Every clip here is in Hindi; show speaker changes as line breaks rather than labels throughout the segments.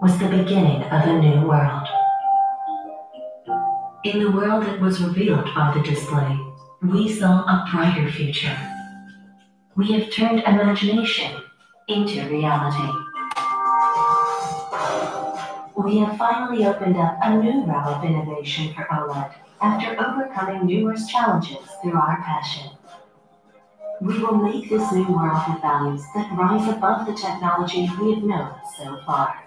was the beginning of a new world. In the world that was revealed by the display, we saw a brighter future. We have turned imagination into reality. We have finally opened up a new realm of innovation for OLED after overcoming numerous challenges through our passion. We will make this new world with values that rise above the technology we have known so far.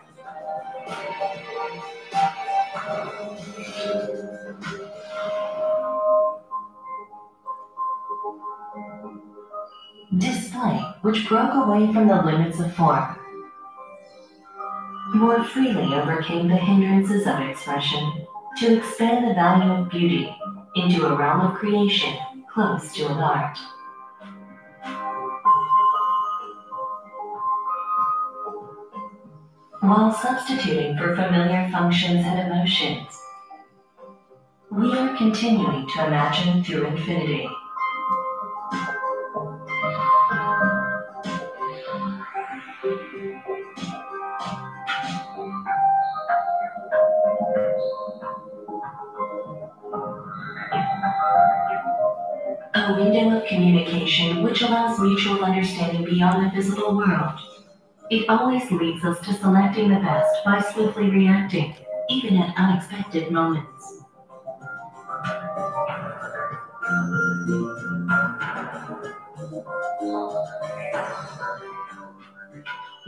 Display, which broke away from the limits of form, more freely overcame the hindrances of expression to expand the value of beauty into a realm of creation close to an art. While substituting for familiar functions and emotions, we are continuing to imagine through infinity. A window of communication which allows mutual understanding beyond the visible world. It always leads us to selecting the best by swiftly reacting, even at unexpected moments.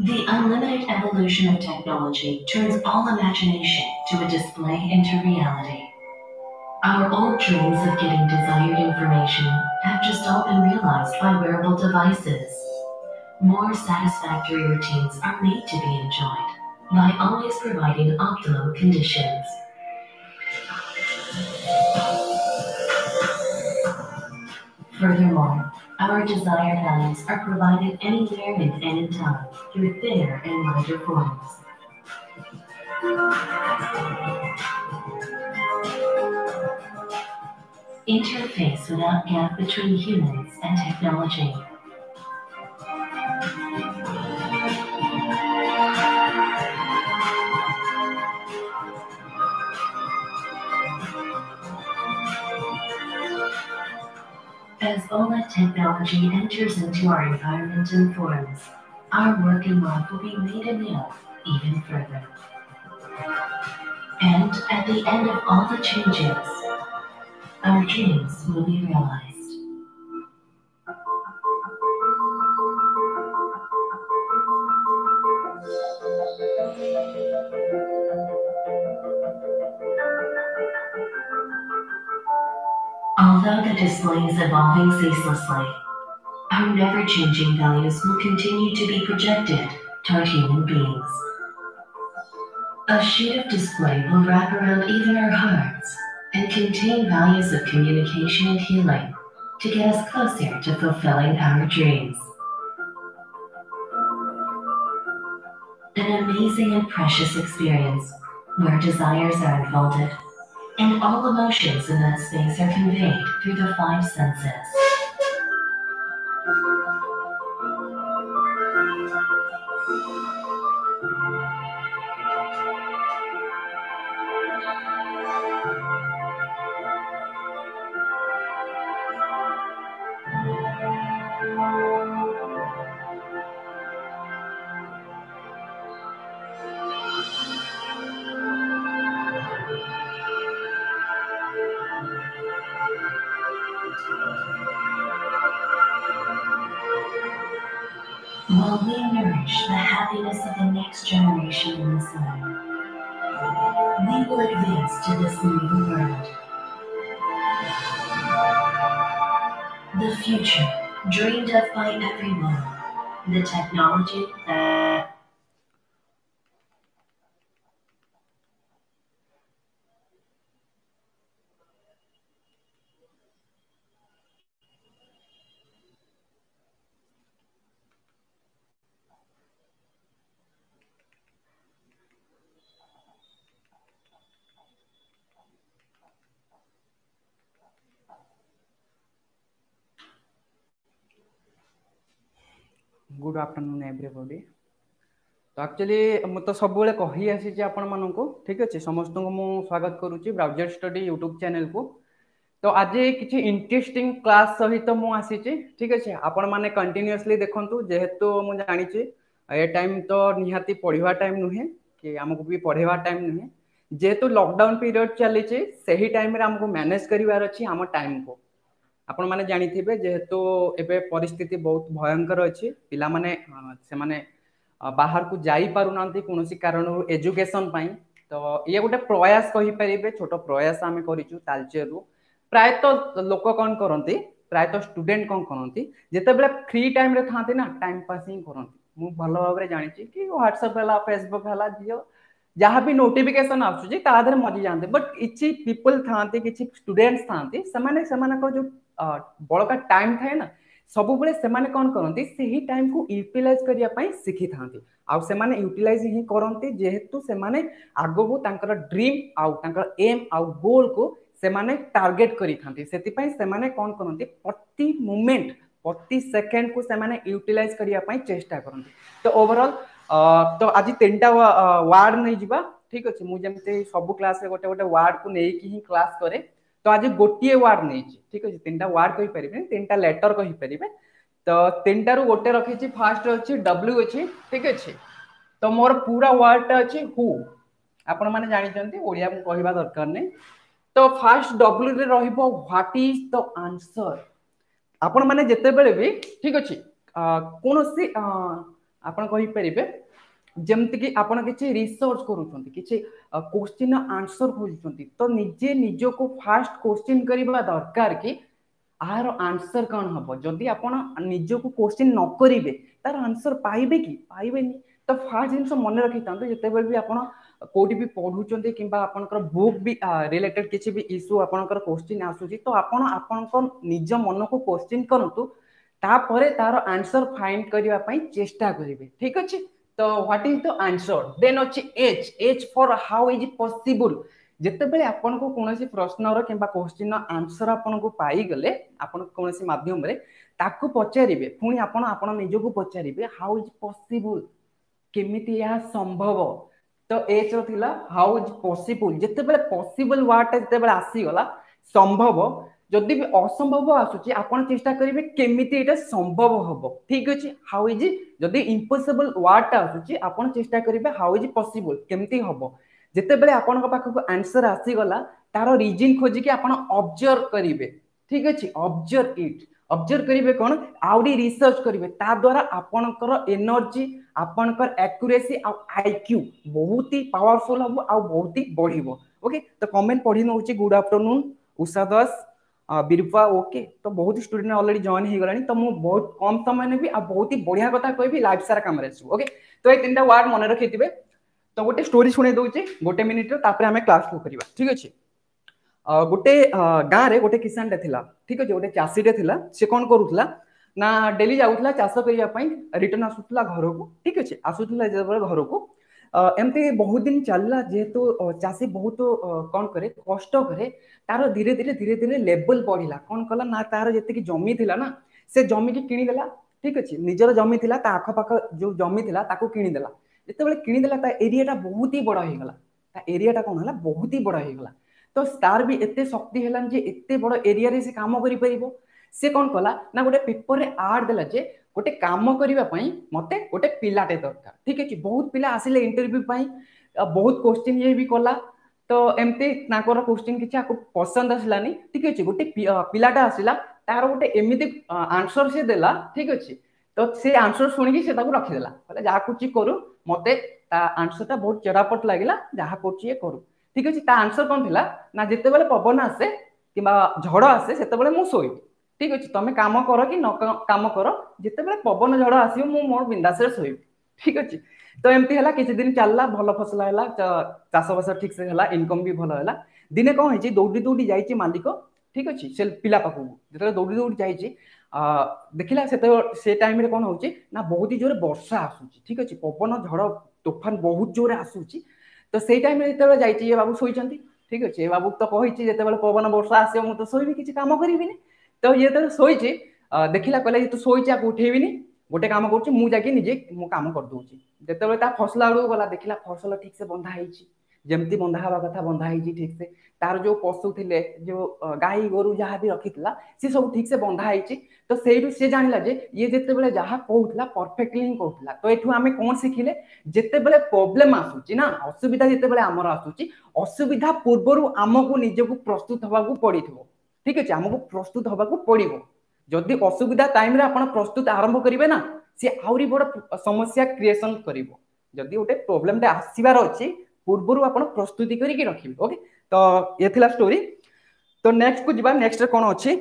The unlimited evolution of technology turns all imagination to a display into reality. Our old dreams of getting desired information have just all been realized by wearable devices. More satisfactory routines are made to be enjoyed by always providing optimum conditions. Furthermore, our desired values are provided anywhere and anytime through thinner and lighter forms. Interface without gap between humans and technology. As OLED technology enters into our environment and forms, our work and life will be made anew even further. And at the end of all the changes, our dreams will be realized. Although the display is evolving ceaselessly, our never-changing values will continue to be projected toward human beings. A sheet of display will wrap around even our hearts and contain values of communication and healing to get us closer to fulfilling our dreams. An amazing and precious experience where desires are unfolded and all emotions in that space are conveyed through the five senses. While we nourish the happiness of the next generation in the sun, we will advance to this new world. The future, dreamed of by everyone, the technology that
Good afternoon, everybody. तो एक्चुअली मु तो सब कही आसी आपण मानक ठीक अच्छे समस्त को मु स्वागत करुच्ची ब्राउजर स्टडी यूट्यूब चैनल को। तो आज किसी इंटरेस्टिंग क्लास सहित मु आसी ठीक अच्छे आपण मैंने कंटिन्यूअसली देखु जेहेतु मुझे जानी ए टाइम तो निहाती पढ़ा टाइम नुहे कि आमको भी पढ़ेवा टाइम नुहे जेहेतु लॉकडाउन पीरियड चली से टाइम आमको मैनेज करार अच्छी आम टाइम को आपण मैंने जानिथिबे जेहेतु एबे परिस्थिति बहुत भयंकर अच्छी पिला माने से माने बाहर को जाई पारु नांती कोनोसी कारण एजुकेशन पाई। तो ये गोटे प्रयास कहि परिबे छोट प्रयास आमे करिचु तालचेरु प्रायतः लोक कौन करती प्रायतः स्टूडेंट कौन करती जिते बेले फ्री टाइम रे थांती ना टाइम पास ही करती मु भल भाव जानी कि व्हाट्सएप है फेसबुक है जियो जहाँ भी नोटिफिकेशन आसुची तादर मजी जाते बट किसी पीपल था किसी स्टूडेंट्स था जो बड़का टाइम थाए ना सब बेले से कौन करती से ही टाइम को यूटिलाइज करने शिखी था आउ से यूटिलाइज ही करती जेहेतु से आगो ड्रीम आउ एम आउ गोल को से टार्गेट करी से कौन करती प्रति मोमेंट प्रति सेकेंड को से यूटिलाइज करने चेष्टा करती। तो ओवरऑल तो आज 3टा वार्ड नहीं जीवा ठीक अच्छे मुझे सब क्लास रे गोटे गोटे वार्ड को लेकिन ही क्लास करे। तो आज गोटे वार्ड नहीं ठीक अच्छे 3टा वार्ड कहि परिबे 3टा लेटर कहि परिबे। तो 3टा रु गोटे रखी फास्ट अच्छी डब्ल्यू अच्छी ठीक अच्छे। तो मोर पूरा वार्ड अच्छी हु आपण माने जानि चंती ओडिया मु कहबा दरकार नहीं। तो फास्ट डब्ल्यू रे रहिबो व्हाट इज द आंसर आपण माने जते बेले भी ठीक अच्छे कोनोसी आपण कहि परिबे जमती कि आपण किछि रिसर्च करूछंती किछि क्वेश्चन आंसर खोजुछंती तो निजे निजो को फास्ट क्वेश्चन करबा दरकार कि आर आंसर कौन हम जदि आपण निजो को क्वेश्चन न करिवे तार आंसर पाइबे कि पाइबेनी। तो फास्ट जिनस मन रखि तांतो जते बेले भी आपण कोठी भी पढुछंती किबा आपनकर बुक भी रिलेटेड किछि भी इशू आपनकर क्वेश्चन आसुची तो आपण आपनकर निज मन को क्वेश्चन करंतु तापरे तार आंसर फाइंड करबा पई चेष्टा करिवे ठीक अछि। तो what is the answer then अच्छी H H for how is possible जिते बेले आपन को कोनोसी प्रश्नर किबा क्वेश्चन आंसर आपन को पाई गले आपन कोनोसी माध्यम रे ताकू पचारिबे पुनी आपन आपन निजो को पचारिबे हाउ इज पॉसिबल केमिति या संभव। तो एच रो थिला हाउ इज पॉसिबल जिते बेले पॉसिबल वर्ड जिते बेले आसी गला संभव जदि भी असंभव आसुची आपण चेष्टा करिवे केमिति एटा संभव हबो ठीक अछि। हाउ इज जदि इम्पॉसिबल वर्ड आसुची आपण चेष्टा करिवे हाउ इज पॉसिबल केमिति हबो जेते बेले आपण को पाखक आंसर आसी गला तारो रीजन खोजी के आपण ऑब्जर्व करिवे ठीक अछि। ऑब्जर्व करिवे कोन आउडी रिसर्च करिवे ता द्वारा आपणकर एनर्जी आपणकर एक्यूरेसी आ आईक्यू बहुत ही पावरफुल हबो आ बहुत ही बढ़िबो। ओके तो कमेंट पढी नउची गुड आफ्टरनून उषा दास बिरपा ओके। तो बहुत ही स्टूडेंट ऑलरेडी जॉइन हो गलानी तो मु बहुत कम समय ने भी आ बहुत ही बढ़िया कथा कहबी लाइव सारा काम रे ओके। तो ए 3टा वर्ड मन रखिथिबे। तो गोटे स्टोरी सुने दोचे गोटे मिनिट रो तापर हमें क्लास को करिवा ठीक अछि। गोटे गाँ रे गोटे किसान टे थिला ठीक अछि गोटे चासी टे थिला से कोन करूथला ना डेली जाउथला चाष करिया पई रिटर्न आसुथला घर को ठीक अछि आसुथला जेबे घर को एमती बहुत दिन चलला जेहेतु चाषी बहुत कौन करे कष्ट करे तार धीरे धीरे लेवल बढ़िला कौन कला ना तार जेतिकी जमी थिला ना से जमी की किनी देला ठीक अछि निजर जमी थिला ता आख पाख जो जमी थिला ताको किनी देला जेते बेले किनी देला ता एरियाटा बहुत ही बड़ा हो गला ता एरियाटा कोन हला बहुत ही बड़ा हो गला। तो स्टार भी एते शक्ति हेलान जे एते बड़ा एरिया रे से काम करि परिबो से कौन कला ना गोटे पेपर रे आड देला जे गोटे काम करबा पई मते गोटे पिलाटे दरकार ठीक अछि। बहुत पिला आसिले इंटरव्यू पई बहुत क्वेश्चन ये भी कला तो एमती नाकर क्वेश्चन किछि आको पसंद आसलानी ठीक अछि गोटे पिलाटा आसिला तार गोटे एमिति आंसर से देला ठीक अछि। तो से आंसर सुनि कि से ताको रखि देला बोले जा कुछ करू मते ता आंसरटा बहुत चरापट लागिला जहा कुछ करू ठीक अछि। ता आंसर कोन थिला ना जेते बेले पवन आसे किबा झड़ आसे सेते बेले मु सोई ठीक अछि तमे काम करो कि न काम करो जिते बेले पवन झड़ आसीओ मु मोर बिंदास रे सोई ठीक अछि। तो एमती हला किछि दिन चलला भल फसल हला चाष बास ठीक से हला इनकम भी भल हला दिने कोन हिची दौड़ी दौड़ी जाईची मालिक ठीक अछि से पिला पाखु जेते दौड़ी दौड़ी जाईची देखिला से टाइम रे कोन होची ना बहुत ही जोरे वर्षा आसुची ठीक अछि पवन झड़ तूफान बहुत जोरे आसुची। तो से टाइम रे जेते जाईची ए बाबू सोईचंती ठीक अछि ए बाबू तो कहिची जेते बेले पवन वर्षा आसे मु तो सोईबी किछि काम करिबिनी। तो ये तो सोईची देखिला कहले तू सोईची आ उठेबिनी गोटे काम करुच्ची मु जाके निजे मो काम कर दूची जेते ता फसल आड़ू गला देखला फसल ठीक से बंधा होईची जेमती बंधा हवा कथा बंधा होईची ठीक से तार जो पशु थिले जो गाई गोरु जहाँ भी रखिथिला से सब ठीक से बंधा होईची तो सेठू से जानिला जे ये जेते बेले जहाँ कहूला परफेक्टली ही कहूला तो एठू आमे कोन सिखिले जेते बेले प्रॉब्लम आसुची ना असुविधा जेते बेले हमर आसुची असुविधा पूर्वरु हमकु निजकु प्रस्तुत हवाकू पड़िथबो ठीक अछि हमकु प्रस्तुत हवाकू पड़िबो जदि असुविधा टाइम रे आपण प्रस्तुत आरंभ करिवे ना से आउरी बड़ समस्या क्रिएशन करिवो जदि गोटे प्रॉब्लम टे आसीबार अछि पूर्वरु आपण प्रस्तुति करी के रखिबे ओके तो ये थिला स्टोरी तो नेक्स्ट को जिबा नेक्स्ट कोन अछि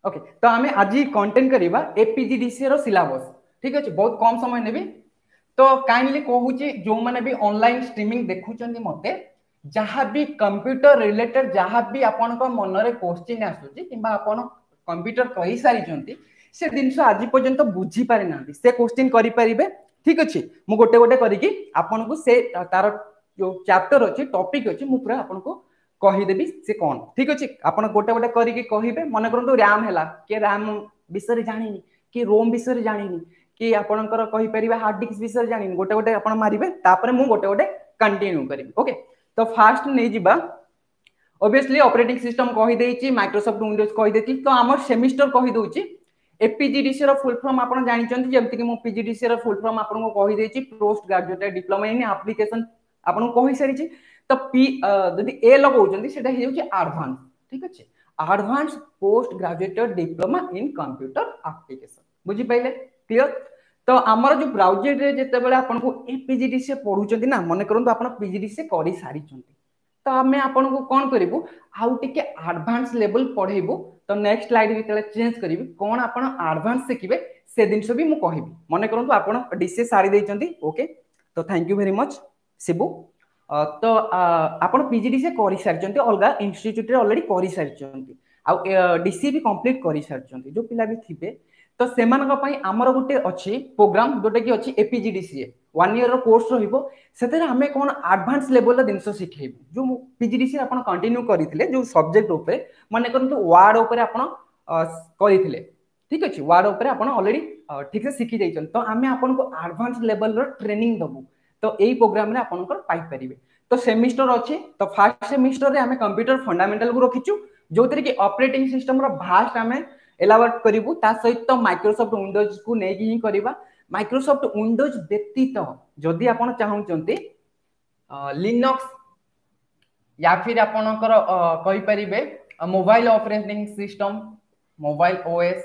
ओके तो आमे आज कंटेंट करिबा एपीजीडीसी रो सिलेबस ठीक अछि बहुत कम समय नेबी तो काइंडली कहूची जो माने भी ऑनलाइन स्ट्रीमिंग देखुचंदी मते जहाँ भी कंप्यूटर रिलेटेड जहाँ भी आपण को मन रे क्वेश्चन आसुची किबा आपण कंप्यूटर कहि सारी चंती से दिन आज पर्यंत बुझी पारि ना से क्वेश्चन करि परिबे ठीक अछि मु गोटे गोटे करी कि आपण को से तार जो चैप्टर अछि टॉपिक अछि मु पूरा आपण को कहि देबी से कोन ठीक अछि आपण गोटे गोटे करी कि कहिबे मन करंतु रैम हैला के रैम विषय जानिनी कि रोम विषय जानिनी कि आपणकर कहि परिबा हार्ड डिस्क विषय जानिनी गोटे गोटे आपण मारिबे तापर मु गोटे गोटे कंटिन्यू करिबी ओके तो फास्ट नहीं जिबा ऑब्वियसली ऑपरेटिंग सिस्टम कहि देछि माइक्रोसॉफ्ट विंडोज कहि देछि तो हमर सेमिस्टर कहि दोछि एपीजीडीसी रो फुल फॉर्म आपण जानि चंती जेमति कि मु पीजीडीसी रो फुल फॉर्म आपण को कहि देछि post graduate diploma in application आपण को कहि सारिछि तो पी यदि ए लगाउचंती सेटा हे जाउछि एडवांस ठीक अछि एडवांस पोस्ट ग्रेजुएट डिप्लोमा इन कंप्यूटर एप्लीकेशन बुझि पाइले क्लियर तो आमर जो ब्राउजर रे जेते बेले आपन को एपीजीडीसी पढुचंती ना मन करंतु आपन पीजीडीसी करि सारी चंती तो हमें आपन को कोन करिवो आउ टिके एडवांस लेवल पढेबो तो नेक्स्ट स्लाइड बितले चेंज करिवि कोन आपन एडवांस सिखिबे से दिनस भी मु कहिबी मन करंतु आपन डीसी सारी देचंती ओके तो thank you very much Shibu तो आपन पीजीडीसी करि सारी चंती अलगा इंस्टीट्यूट रे ऑलरेडी करि सारी चंती आ डीसी भी कंप्लीट करि सारी चंती जो पिला भी थिबे तो सेमानक पई हमर गुटे अछि प्रोग्राम जोटे की अछि एपीजीडीसी 1 ईयर रो कोर्स रहिबो सेते हमें कोन एडवांस लेवल जिनस सिखेबो जो पीजीडीसी आपण कंटिन्यू करिथिले जो सब्जेक्ट ऊपर माने करंतु वर्ड ऊपर आपण करिथिले ठीक अछि वर्ड ऊपर आपण ऑलरेडी ठीक से सिखि जाइछन तो हमें आपण को एडवांस लेवल रो ट्रेनिंग दबु तो एई प्रोग्राम रे आपण को पाइ परिबे तो सेमिस्टर अछि तो फर्स्ट सेमिस्टर रे हमें कंप्यूटर फंडामेंटल को रखिचु जोतरे की ऑपरेटिंग सिस्टम रो भास्ट हमें एलाबोरेट करिवु ता सहित तो माइक्रोसॉफ्ट विंडोज को नेकी ही करबा माइक्रोसॉफ्ट विंडोज व्यतीत जदि आपण चाहउचंती लिनक्स या फिर आपणकर कहि परिबे mobile operating system mobile OS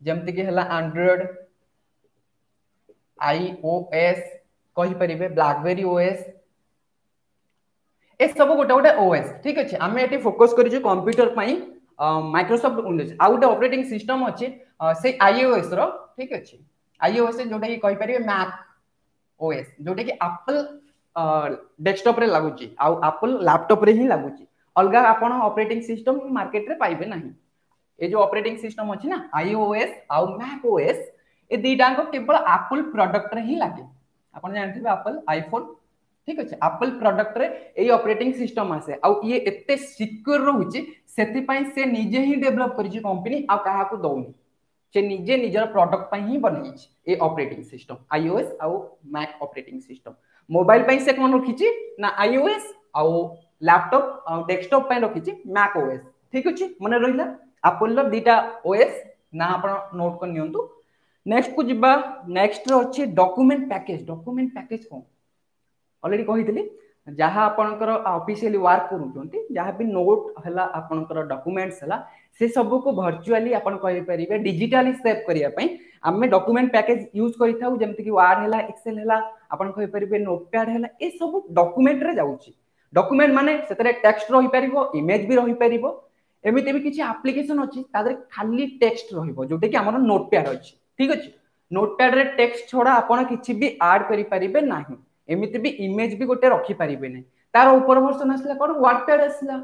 जेमति कि हला एंड्रॉइड आईओएस कहि परिबे ब्लैकबेरी ओएस ए सब गोटे गोटे ओएस ठीक अछि हमें एटी फोकस करिजु कंप्यूटर पई माइक्रोसॉफ्ट विंडोज आ गोटे ऑपरेटिंग सिस्टम अछि से आईओएस रो ठीक अछि आईओएस जोटा कि कहि परिबे मैक ओएस जोटा कि एप्पल डेस्कटॉप रे लागुची आ एप्पल लैपटॉप रे ही लागुची अलगा आपण ऑपरेटिंग सिस्टम मार्केट रे पाइबे नाही ए जो ऑपरेटिंग सिस्टम अछि ना आईओएस आ मैक ओएस ए दीटा को केवल एप्पल प्रोडक्ट रे ही लागे आपण जानथिबे एप्पल आईफोन ठीक अछि एप्पल प्रोडक्ट रे ए ऑपरेटिंग सिस्टम आसे आ ये एते सिक्योर रहउची सेति पई से निजे ही डेवलप करिछि कंपनी आ काहा को दउनी से निजे निजर प्रोडक्ट पई ही बनैछि ए ऑपरेटिंग सिस्टम आईओएस आ मैक ऑपरेटिंग सिस्टम मोबाइल पई से कोन रखिछि ना आईओएस आ लैपटॉप आ डेस्कटॉप पई रखिछि मैक ओएस ठीक अछि मने रहिला एप्पल रो दीटा ओएस ना आपण नोट कर नियंतु नेक्स्ट को जिबा नेक्स्ट रो अछि डॉक्यूमेंट पैकेज कोन ऑलरेडी कहितली जहाँ आपणकर ऑफिशियली वर्क करूचंती जहाँ भी नोट हला आपणकर डॉक्यूमेंट्स हला से सब को वर्चुअली आपण कहि परिबे डिजिटली सेव करिया पई हमें डॉक्यूमेंट पैकेज यूज करिथाउ जेमति कि वर्ड हला एक्सेल हला आपण कहि परिबे नोटपैड हला ए सब डॉक्यूमेंट रे जाउची डॉक्यूमेंट माने सेतरे टेक्स्ट रहि परिबो इमेज भी रहि परिबो एमिते भी किछि एप्लीकेशन अछि तादरे खाली टेक्स्ट रहिबो जोटे कि हमर नोटपैड अछि ठीक अछि नोटपैड रे टेक्स्ट छोड़ा आपण किछि भी ऐड करि परिबे नाही एमिते भी इमेज भी गोटे रखि परिबे नै तार ऊपर वर्जन असला कोन वर्डपैड असला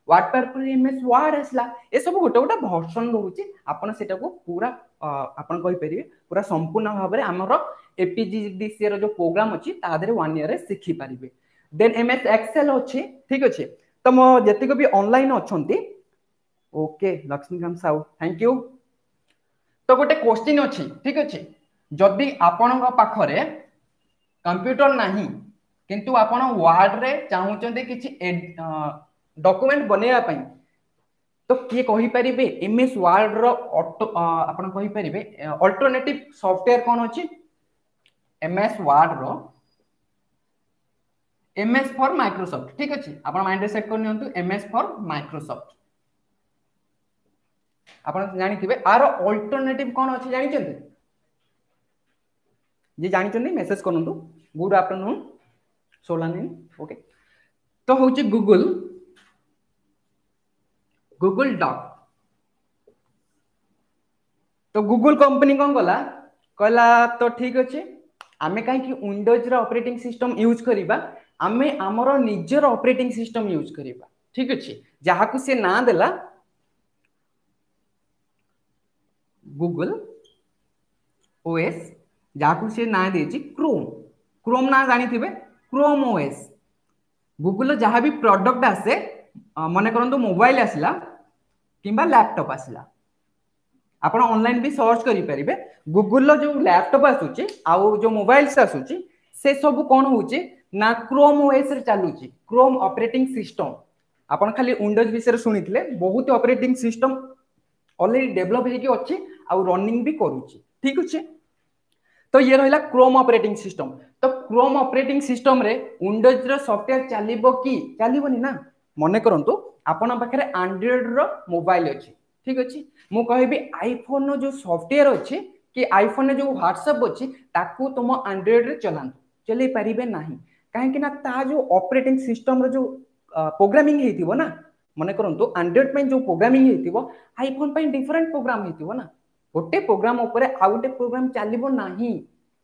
वर्डपैड पर एमएस वर्ड असला ए सब गोटे गोटे वर्जन रहउची आपण सेटा को पूरा आपण कहि परिबे पूरा संपूर्ण भाव रे हमर एपीजीडीसी रो जो प्रोग्राम अछि तादरे 1 ईयर रे सिखि परिबे देन एमएस एक्सेल अछि ठीक अछि त म जति को भी ऑनलाइन अछंती okay Laxmikant Sahu thank you तो गोटे क्वेश्चन अच्छी ठीक अच्छे जदि आपण पाखरे कंप्यूटर नहीं किंतु आपण वर्ड रे चाहूचंदे किछि डॉक्यूमेंट बनेया पई तो किए कहि परिबे एमएस वर्ड रो आपण कहि परिबे अल्टरनेटिव सॉफ्टवेयर कोन अछि एमएस वर्ड रो एमएस फॉर माइक्रोसॉफ्ट ठीक अछि आपण माइंड रे सेट कर नियंतु एमएस फॉर माइक्रोसॉफ्ट आपण जानिथिबे आरो अल्टरनेटिव कोन अछि जानिचंती जे जानिचंती मेसेज करनतु गुड आफ्टरनून सोलानी ओके तो होची गूगल गूगल डॉक तो गूगल कंपनी कौन कला कहला तो ठीक अच्छे आम कहीं विंडोज ऑपरेटिंग सिस्टम यूज करिबा आमे हमर निजर ऑपरेटिंग सिस्टम यूज करिबा ठीक अच्छे जहाँ को से ना देला गूगल ओएस जहाँ को से ना देछि क्रोम क्रोम ना जानी थिबे क्रोम ओएस गूगल जहाँ भी प्रोडक्ट आसे मन करंतु मोबाइल आसला किंबा लैपटॉप आसला आपण ऑनलाइन भी सर्च करि परिबे गूगल जो लैपटॉप आसुची आउ जो मोबाइल से आसुची से सब कोन होची ना क्रोम ओएस रे चालुची क्रोम ऑपरेटिंग सिस्टम आपण खाली विंडोज विषय सुनिथिले बहुत ऑपरेटिंग सिस्टम ऑलरेडी डेवलप हेकी अछि आउ रनिंग भी करूची ठीक अछि तो ये रहिला क्रोम ऑपरेटिंग सिस्टम तो क्रोम ऑपरेटिंग सिस्टम रे विंडोज रो सॉफ्टवेयर चलिबो की चलिबोनी ना मने करंतु आपण पाखरे एंड्रॉइड रो मोबाइल अछि ठीक अछि मु कहबी आईफोन नो जो सॉफ्टवेयर अछि कि आईफोन ने जो व्हाट्सएप अछि ताकू तुम एंड्रॉइड रे चलांतु चले परिबे नाही काहे कि ना ता जो ऑपरेटिंग सिस्टम रो जो प्रोग्रामिंग हेतिबो ना मने करंतु एंड्रॉइड पे जो प्रोग्रामिंग हेतिबो आईफोन पे डिफरेंट प्रोग्राम हेतिबो ना गोटे प्रोग्राम ऊपर आ गोटे प्रोग्राम चलिबो नाही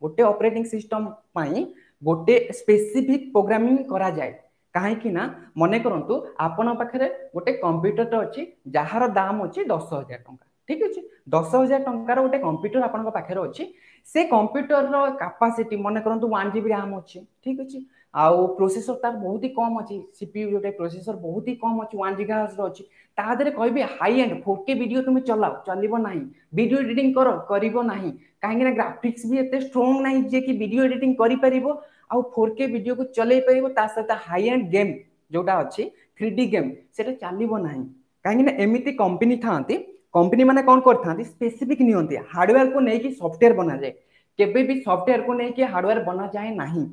गोटे ऑपरेटिंग सिस्टम पाई गोटे स्पेसिफिक प्रोग्रामिंग करा जाए काहे कि ना मने करंतु आपण पाखरे गोटे कंप्यूटर तो अछि जहार दाम अछि 10,000 टंका ठीक अछि 10,000 टंकार गोटे कंप्यूटर आपण पाखरे अछि से कंप्यूटर रो कैपेसिटी मने करंतु 1 जीबी रैम अछि ठीक अछि आउ प्रोसेसर तार बहुत ही कम अछि सीपीयू जोटे प्रोसेसर बहुत ही कम अछि 1 गीगाहर्ट्ज रो अछि ता देरे कहबी हाई एंड 4K वीडियो तुम चलाओ चलिबो नाही वीडियो एडिटिंग करिबो नाही काहे ना ग्राफिक्स भी एते स्ट्रांग नाही जे कि वीडियो एडिटिंग करि परिबो आउ 4K वीडियो को चलै परिबो ता सता हाई एंड गेम जोटा अछि 3D गेम सेटा चलिबो नाही काहे ना एमिति कंपनी थांती कंपनी माने कोन करथांती स्पेसिफिक नियंती हार्डवेयर को नै कि सॉफ्टवेयर बना जाए केबे भी सॉफ्टवेयर को नै कि हार्डवेयर बना जाए नाही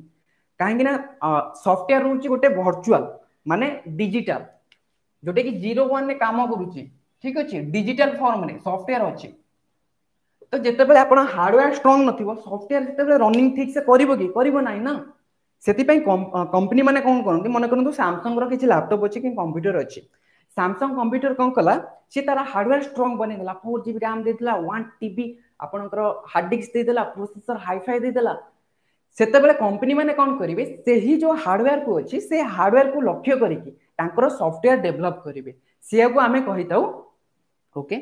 काहे ना सॉफ्टवेयर होची गोटे वर्चुअल माने डिजिटल जोटे कि 01 ने काम करूची ठीक अछि डिजिटल फॉर्म ने सॉफ्टवेयर अछि तो जेते बेले आपण हार्डवेयर स्ट्रांग नथिबो सॉफ्टवेयर जेते बेले रनिंग ठीक से करिवो कि करिवो नाही ना सेति पई कंपनी माने कोन करनती मन करनतु सैमसंग रो किछि लैपटॉप अछि कि कंप्यूटर अछि सैमसंग कंप्यूटर कोन कला से तारा हार्डवेयर स्ट्रांग बने देला 4GB रैम देला 1TB आपनकर हार्ड डिस्क दे देला प्रोसेसर हाईफाई दे देला सेते बेले कंपनी माने कोन करिवे सेही जो हार्डवेयर को अछि से हार्डवेयर को लक्ष्य करिकि तांकर सॉफ्टवेयर डेवलप करिवे से को आमे कहिताउ ओके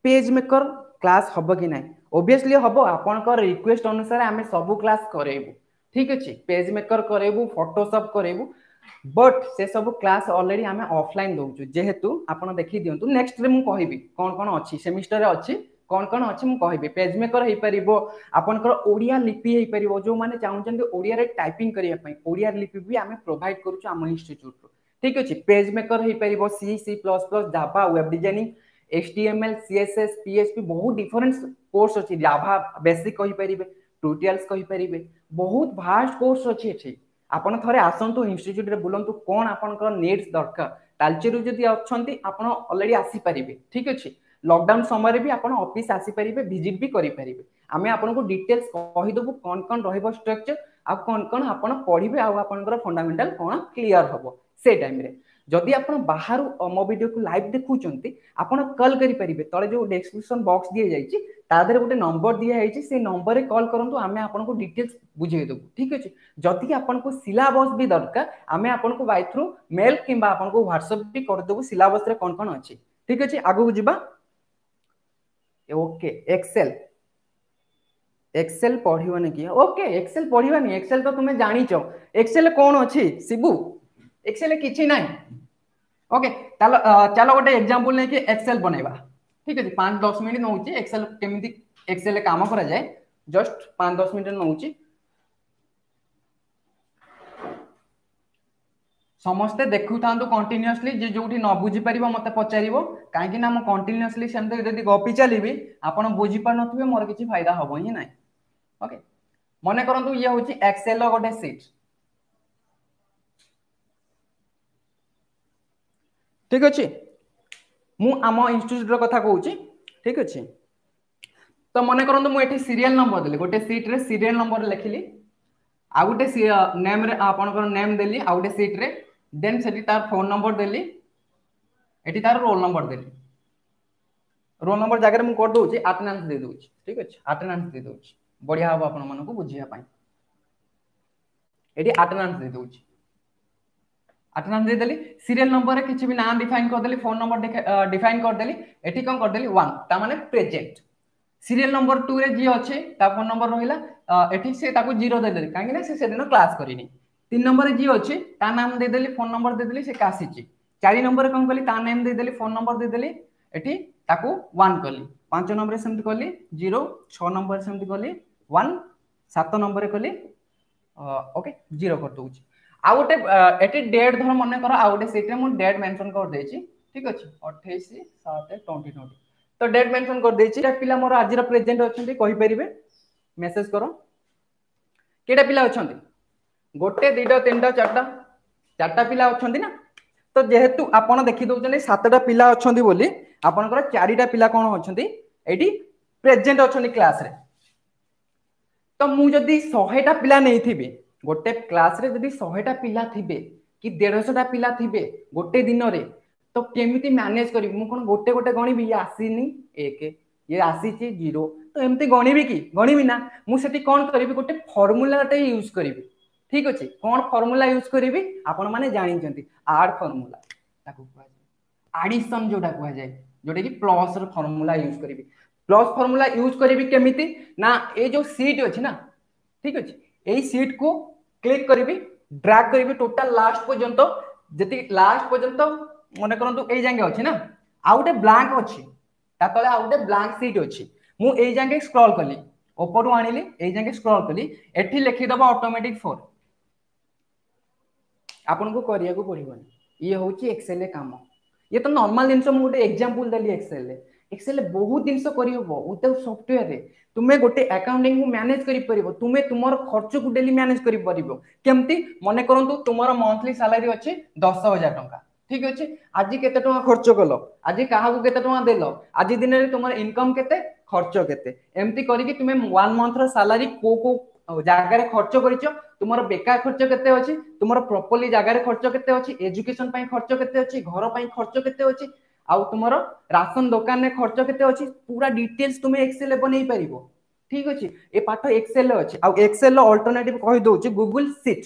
पेज मेकर क्लास हबो कि नाही ऑब्वियसली हबो आपनकर रिक्वेस्ट अनुसार आमे सब क्लास करेबु ठीक अछि पेज मेकर करेबु फोटोशॉप करेबु बट से सब क्लास ऑलरेडी आमे ऑफलाइन दोचु जेहेतु आपण देखि दियंतु नेक्स्ट रे मु कहिबी कोन कोन अछि सेमिस्टर रे अछि कोन कोन अछि मु कहिबी पेज मेकर हेइ परिबो आपनकर ओडिया लिपि हेइ परिबो जो माने चाहउचंदी ओडिया रे टाइपिंग करिया पई ओडिया लिपि भी आमे प्रोवाइड करूछु हम इंस्टीट्यूट रो ठीक अछि पेज मेकर हेइ परिबो C Java web designing HTML CSS PHP बहुत डिफरेंट कोर्स अछि जावा बेसिक कहि परिबे ट्यूटोरियल्स कहि परिबे बहुत वास्ट कोर्स अछि एठी आपण थरे आसंतु इंस्टीट्यूट रे बुलंतु कोन आपनकर नीड्स दरकार तालचेरु जदी अछंती आपण ऑलरेडी आसी परिबे ठीक अछि लॉकडाउन समय रे भी आपण ऑफिस आसी परिबे विजिट भी करि परिबे आमे आपण को डिटेल्स कहि दबु कोन कोन रहइबो स्ट्रक्चर आ कोन कोन आपण पढिबे आ आपनकर फंडामेंटल कोन क्लियर हबो से टाइम रे जदि आपण बाहर मो वीडियो को लाइव देखुचंती आपण कॉल करि परिबे तळे जो डिस्क्रिप्शन बॉक्स दिए जाईची ता देरे गोटे नंबर दिया जाईची से नंबर रे कॉल करंतु आमे आपण को डिटेल्स बुझेइ देबु ठीक अछि जदि आपण को सिलेबस भी दरकार आमे आपण को बाय थ्रू मेल किबा आपण को व्हाट्सएप भी कर देबु सिलेबस रे कोन कोन अछि ठीक अछि आगु जिबा ओके एक्सेल पढिबने की ओके एक्सेल पढिबानी एक्सेल तो तुमे जानिचो एक्सेल कोन अछि शिबू एक्सेल किछि नाही ओके चलो गोटे एग्जांपल नै कि एक्सेल बनेबा ठीक है 5-10 मिनिट नौ एक्सेल केमिति एक्सेल काम करा जाए जस्ट 5-10 मिनिट नौ समस्ते देखु था कंटिन्यूअसली जे जो न बुझी पार मत पचार कहीं ना मुझे कंटिन्यूअसली सेमती गपी चली आप बुझी पार नो मोर किसी फायदा हम ही ना ओके मन करूँ ये हूँ एक्सेल गोटे सीट ठीक अच्छे मु आम इंस्टीट्यूट कथा कहूँ ठीक अच्छे तो मन करूँ मुझे सीरियल नंबर देली गोटे सीट्रे सीरियल नंबर लिखिली आ गोटे नेम आपंकर नेम देली आ गोटे सीट्रे देन से तार फोन नंबर देली एटी तार रोल नंबर देली रोल नंबर जगह मुझे कर दूसरी अटेंडेंस दे दूँ ठीक अच्छे अटेंडेंस दे दूँ बढ़िया हम आपण मानक बुझापी ये अटेंडेंस दे दूँ अटेंडेंस देदेली सीरियल नंबर किसी भी नाम डिफाइन करदेली फोन नंबर डिफाइन करदेली एटी कौन करदेली 1 ता माने प्रेजेंट सीरियल नंबर 2 रे जी अच्छे ता फोन नंबर रहिला एटी से ताको 0 देदेली काहे ना से दिन क्लास करिनी 3 नंबर रे जी अच्छे ता नाम देदेली फोन नंबर देदेली से कासीची 4 नंबर रे कौन कली ता नेम देदेली फोन नंबर देदेली एटी ताको 1 कली 5 नंबर रे सेमती कली 0 6 नंबर रे सेमती कली 1 7 नंबर रे कली ओके 0 कर दूची आ गोटे एटी डेट धर मन कर आ गोटे सीट रे मु डेट मेंशन कर देछि ठीक अछि 28/7/2020 तो डेट मेंशन कर देछि पिला मोर आज रा प्रेजेंट अछंती कहि परिबे मेसेज करो केटा पिला अछंती गोटे दुईटा तीनटा चारटा पिला अछंती ना तो जेहेतु आपण देखि दउछने सातटा पिला अछंती बोली आपनकर चारिटा पिला कोन अछंती एटी प्रेजेंट अछंती क्लास रे तो मु जदी 100टा पिला नै थिबे गोटे क्लास रे जदी 100टा पिला थिबे कि 150टा पिला थिबे गोटे दिन रे तो केमिति मैनेज करी मु कोन गोटे गोटे गणिबी ये आसीनी 1 ये आसीची 0 तो एमती गणिबी कि गणिबी ना मु सेठी कोन करिबी गोटे फार्मूला टे यूज करिबी ठीक अछि कोन फार्मूला यूज करिबी आपण माने जानि जंती आड फार्मूला ताको कहै एडिशन जोटा कहै जाय जोटा कि प्लस रो फार्मूला यूज करिबी प्लस फार्मूला यूज करिबी केमिति ना ए जो सीट अछि ना ठीक अछि एई सीट को क्लिक करिबी ड्रैग करिबी टोटल लास्ट पर्यंत जति लास्ट पर्यंत मने करंतु एई जांगे अछि ना आ गोटे ब्लैंक अछि ता तले आ गोटे ब्लैंक सीट अछि मु एई जांगे स्क्रॉल कली ऊपर आनिली एई जांगे स्क्रॉल कली एठी लिखि दबा ऑटोमेटिक 4 आपन को करिया को पड़िबनी ये होची एक्सेल काम ये तो नॉर्मल दिन से मु गोटे एग्जांपल दली एक्सेल बहुत दिन से करि होबो विदाउट सॉफ्टवेयर रे तुमे गोटे अकाउंटिंग को मैनेज करि परिबो तुमे तुमर खर्च को डेली मैनेज करि परिबो केमती मने करंतु तुमर मंथली सैलरी अछि 10000 टका ठीक अछि आज केते टका खर्च कलो आज काहा को केते टका देलो आज दिन रे तुमर इनकम केते खर्च केते एमती करि कि तुमे 1 मंथ रो सैलरी को जागा रे खर्च करिचो तुमर बेकार खर्च केते अछि तुमर प्रॉपर्ली जागा रे खर्च केते अछि एजुकेशन पई खर्च केते अछि घर पई खर्च केते अछि आउ तुमर राशन दुकान रे खर्च केते अछि पूरा डिटेल्स तुमे एक्सेल बनै परिबो ठीक अछि ए पाठ एक्सेल अछि आउ एक्सेल रो अल्टरनेटिव कहि दोछि गूगल शीट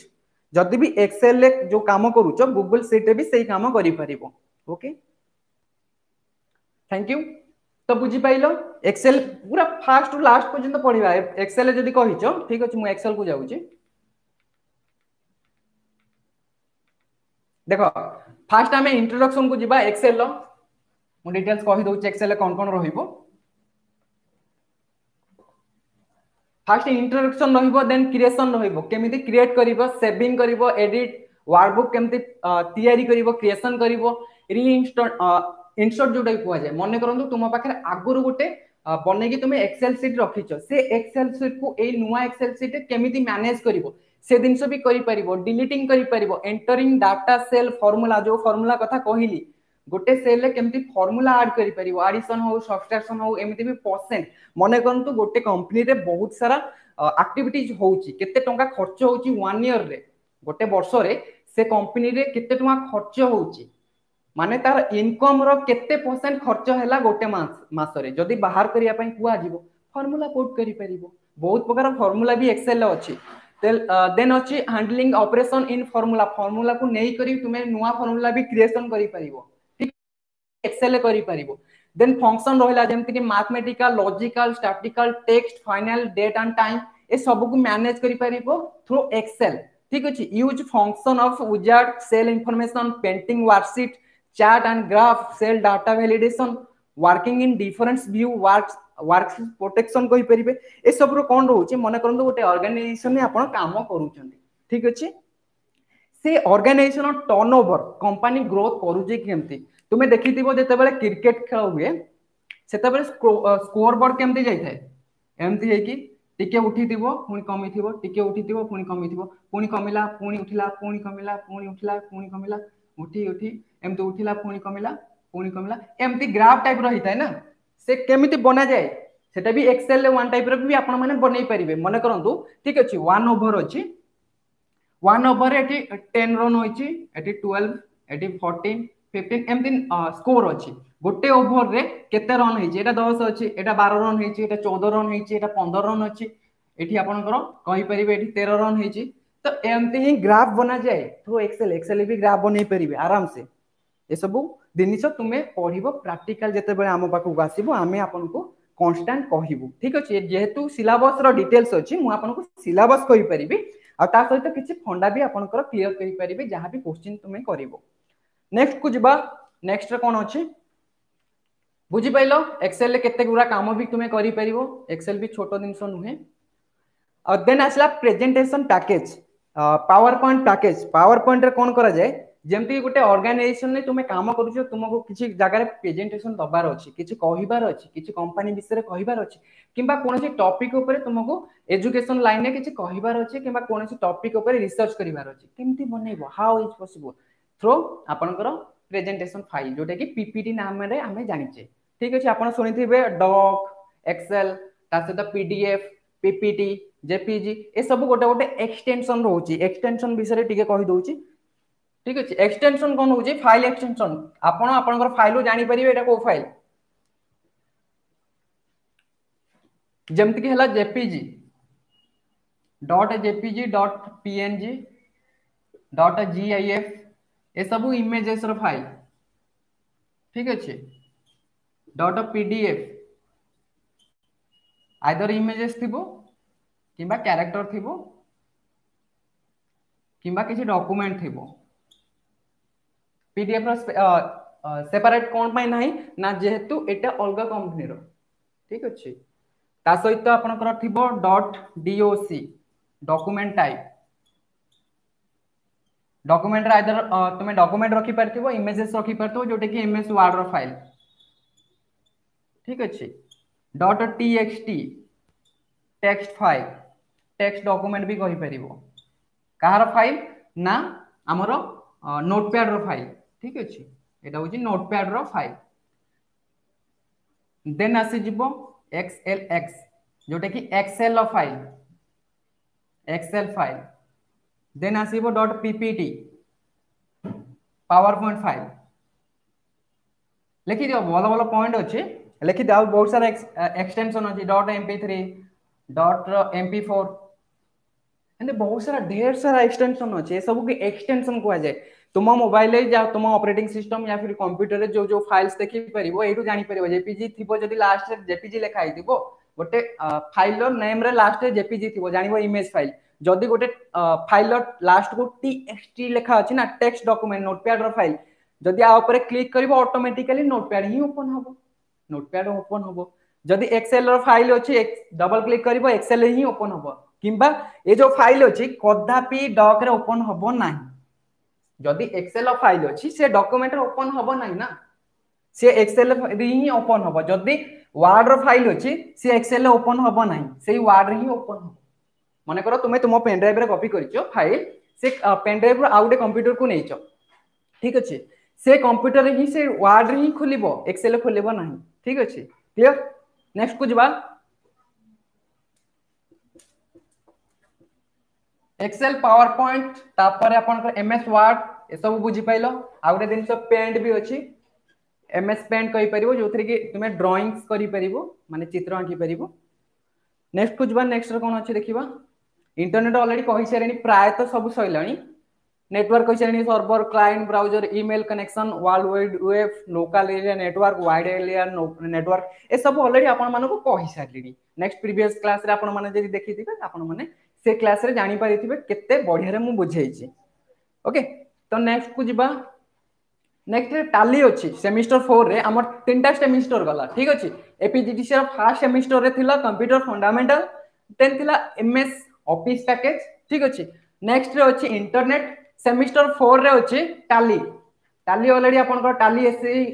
जदि भी एक्सेल रे जो काम करूचो गूगल शीट रे भी सेही काम करि परिबो ओके थैंक यू तो बुझी पाइलो एक्सेल पूरा फास्ट टू लास्ट पर्यंत पढिबा एक्सेल जदि कहिचो ठीक अछि मु एक्सेल को जाउची देखो फास्ट हमें इंट्रोडक्शन को जिबा एक्सेल लो मु डिटेल्स कहि दोछि एक्सेल कोन कोन रहिबो फास्ट इंट्रोडक्शन रहिबो देन क्रिएशन रहिबो केमिति क्रिएट करिवो सेविंग करिवो एडिट वर्कबुक केमिति तयारी करिवो क्रिएशन करिवो इंसर्ट जोटा कुआ जाय मने करंतु तुम पाखे आगुरु गोटे बनै कि तुमे एक्सेल शीट रखिचो से एक्सेल शीट को ए नुवा एक्सेल शीट केमिति मैनेज करिवो से दिनस भी करि परिबो डिलीटिंग करि परिबो एंटरिंग डाटा सेल फार्मूला जो फार्मूला कथा कहिली गोटे सेल रे केमिति फार्मूला ऐड करि परिबो एडिशन हो सब्ट्रैक्शन हो एमिति भी परसेंट मने करंतु गोटे कंपनी रे बहुत सारा एक्टिविटीज होउची केते टंका खर्च होउची 1 ईयर रे गोटे वर्ष रे से कंपनी रे केते टंका खर्च होउची माने तार इनकम रो केते परसेंट खर्च हैला गोटे मास रे जदी बाहर करिया पई कुआ जीवो फार्मूला पुट करि परिबो बहुत प्रकार फार्मूला भी एक्सेल रे अछि देन अछि हैंडलिंग ऑपरेशन इन फार्मूला को नेई करी तुमे नुवा फार्मूला भी क्रिएशन करि परिबो ठीक एक्सेल रे करि परिबो देन फंक्शन रहिला जेमति कि mathematical logical statistical text final date and time ए सब को मैनेज करि परिबो थ्रू एक्सेल ठीक अछि use function of wizard cell information painting worksheet chart and graph cell data validation working in difference view works protection कहि परिबे ए सब रो कोन रहउची मने करंतु गोटे ऑर्गेनाइजेशन में आपण काम करूछंती ठीक अछि से ऑर्गेनाइजेशन टर्नओवर कंपनी ग्रोथ करूची केमती तुमे देखिथिबो जते बेले क्रिकेट खेल हुए सेते बेले स्कोर बोर्ड केमती जाई थाए एमती है कि टिके उठीथिबो पुनी कमिथिबो टिके उठीथिबो पुनी कमिथिबो पुनी कमिला पुनी उठिला पुनी कमिला पुनी उठिला पुनी कमिला उठी उठी एमती उठिला पुनी कमिला एमती ग्राफ टाइप रही थाए ना से केमिति बना जाए सेटा भी एक्सेल ले वन टाइप रो भी आपण माने बनै परिबे मने करंतु ठीक अछि 1 ओवर अछि 1 ओवर एटी 10 रन होइछि एटी 12 एटी 14 15 एमती स्कोर अछि गोटे ओवर रे केते रन होइछि एटा 10 अछि एटा 12 रन होइछि एटा 14 रन होइछि एटा 15 रन अछि एठी आपनकर कहि परिबे एठी 13 रन होइछि तो एमती ही ग्राफ बना जाए थ्रू एक्सेल भी ग्राफ बनै परिबे आराम से ए सब जिनिस तुमे पढिबो प्रैक्टिकल जते बेले हम पाखु आसीबो आमे आपनको कांस्टेंट कहिबो ठीक अछि जेहेतु सिलेबस रो डिटेल्स अछि मु आपनको सिलेबस कहि परिबी आ ता सहित किछि फंडा भी आपनकर क्लियर कहि परिबे जहां भी क्वेश्चन तुमे करिवो नेक्स्ट को जिबा नेक्स्ट रे कोन अछि बुझी पाइलो एक्सेल ले केते गुरा काम भी तुमे करि परिवो एक्सेल भी छोटो दिनस नुहे और देन आसला प्रेजेंटेशन पैकेज पावर पॉइंट रे कोन करा जाय जेमती गोटे ऑर्गेनाइजेशन ने तुमे काम करूछो तुमको किछि जगह रे प्रेजेंटेशन दबार अछि किछि कहिबार अछि किछि कंपनी विषय रे कहिबार अछि किबा कोनोसी टॉपिक ऊपर तुमको एजुकेशन लाइन ने किछि कहिबार अछि किबा कोनोसी टॉपिक ऊपर रिसर्च करिबार अछि केमती बनेबो हाउ इज पॉसिबल थ्रू आपनकर प्रेजेंटेशन फाइल जोटा कि पीपीटी नाम रे हमें जानिचे ठीक अछि आपण सुनिथिबे डॉक एक्सेल ता सहित पीडीएफ पीपीटी जेपीजी ए सब गोटे गोटे एक्सटेंशन रहउची एक्सटेंशन विषय रे टिके कहि दोउची ठीक अछि एक्सटेंशन कोन होउची फाइल एक्सटेंशन आपण आपनकर फाइल जानि परिबे एटा को फाइल जेमति कि हला JPG dot PNG dot GIF ए सब इमेजेस रो फाइल ठीक अछि डॉट पीडीएफ आइदर इमेजेस थिबो किबा कैरेक्टर थिबो किबा किछि डॉक्यूमेंट थिबो पीडीएफ रो सेपरेट कोन पय नाही ना जेहेतु एटा अलगा कंपनी रो ठीक अछि ता सहित आपनकर थिबो dot doc document type document रे आइदर तुमे डॉक्यूमेंट रखि परथिबो इमेजेस रखि परथिबो जोटे कि एमएस वर्ड रो फाइल ठीक अछि dot TXT text file text document भी कहि परिबो कहार फाइल ना हमरो नोटपैड रो फाइल ठीक अछि एटा होची नोटपैड रो फाइल देन आसी जिवो एक्सएलएक्स जोटे कि एक्सेल रो फाइल देन आसीबो dot PPT PowerPoint file लिखि दियो भलो भलो पॉइंट अछि लिखि दियो बहुत सारा एक्सटेंशन अछि डॉट एमपी3 डॉट एमपी4 एंड बहुत सारा ढेर सारा एक्सटेंशन अछि सब के एक्सटेंशन को जाय तुम मोबाइल रे जा तुम ऑपरेटिंग सिस्टम या फिर कंप्यूटर रे जो जो फाइल्स देखि परिबो एटू जानि परिबो जेपीजी थिबो जदी लास्ट रे जेपीजी लिखा हिथिबो गोटे फाइल रो नेम रे लास्ट रे जेपीजी थिबो जानिबो इमेज फाइल जदी गोटे फाइल रो लास्ट को टीएक्सटी लिखा अछि ना टेक्स्ट डॉक्यूमेंट नोटपैड रो फाइल जदी आ ऊपर क्लिक करिवो ऑटोमेटिकली नोटपैड ही ओपन होबो जदी एक्सेल रो फाइल अछि डबल क्लिक करिवो एक्सेल ही ओपन होबो किंबा ए जो फाइल अछि कदापि डॉक रे ओपन होबो नाही जदी एक्सेल फाइल अछि से डॉक्यूमेंट रे ओपन होबो नाही ना से एक्सेल रे ही ओपन होबो जदी वर्ड रो फाइल अछि से एक्सेल रे ओपन होबो नाही सेही वर्ड रे ही ओपन होबो माने करो तुमे तुम पेन ड्राइव रे कॉपी करिचो फाइल से पेन ड्राइव रो आउटे कंप्यूटर को नेइचो ठीक अछि से कंप्यूटर रे ही से वर्ड रे ही खुलिबो एक्सेल खुलिबो नाही ठीक अछि क्लियर नेक्स्ट को जबा एक्सेल पावर पॉइंट तापर आपन एमएस वर्ड ए सब बुझी पाइलो आउटे दिन सब पेंट भी अछि एमएस पेंट कहि परिबो जोथरे कि तुमे ड्राइंग्स करि परिबो माने चित्र आंकी परिबो नेक्स्ट को जबा नेक्स्ट रे कोन अछि देखिबा इंटरनेट ऑलरेडी कहि सारेनी प्राय तो सब सइलानी नेटवर्क कहि सारेनी server client browser email connection world wide web local area network wide area network ए सब ऑलरेडी आपन माने को कहि सारलीनी नेक्स्ट प्रीवियस क्लास रे आपन माने जदी देखिथिबे आपन माने से क्लास रे जानि पारिथिबे केते बढ़िया रे मु बुझाइछि ओके तो नेक्स्ट को जिबा नेक्स्ट टाली अच्छी सेमिस्टर 4 रे हमर तीनटा सेमिस्टर गला ठीक अछि एपीजीडीसी रो फर्स्ट सेमिस्टर रे थिला कंप्यूटर फंडामेंटल देन थिला एमएस ऑफिस पैकेज ठीक अछि नेक्स्ट रे अछि इंटरनेट सेमिस्टर 4 रे अछि टाली टाली ऑलरेडी आपन को टाली एससी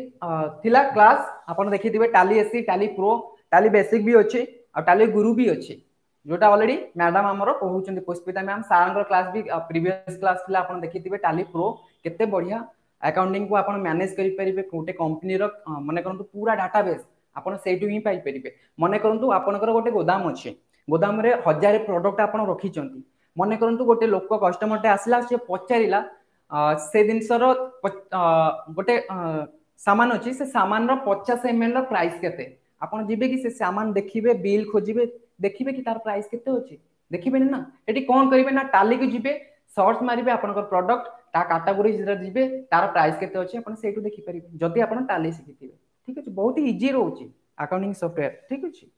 थिला क्लास आपन देखि दिबे टाली एससी टाली प्रो टाली बेसिक भी अछि और टाली गुरु भी अछि जोटा ऑलरेडी मैडम हमरो कहउचंदी पुष्पिता मैम सारंगर क्लास भी प्रीवियस क्लास थिला आपन देखि दिबे टाली प्रो केते बढ़िया अकाउंटिंग को आपण मैनेज करि परिबे कोटे कंपनी रो माने करंतु पूरा डाटाबेस आपण सेटु ही पाई परिबे माने करंतु आपनकर गोटे गोदाम अछि गोदाम रे हजार प्रोडक्ट आपण रखी चंती माने करंतु गोटे लोक कस्टमर टे आसला से पचारिला से दिनसर गोटे सामान अछि से सामान रो 50 ml रो प्राइस केते आपण जिबे कि से सामान देखिबे बिल खोजिबे देखिबे कि तार प्राइस केते अछि देखिबे ना एटी कोन करिवे ना टाली के जिबे सर्च मारिबे आपनकर प्रोडक्ट ता कैटेगरी जरा जिबे तार प्राइस केते अछि आपण सेटु देखि परिबे जदी आपण टाली सिखिथिबे ठीक अछि बहुत ही इजी रहउची अकाउंटिंग सॉफ्टवेयर ठीक अछि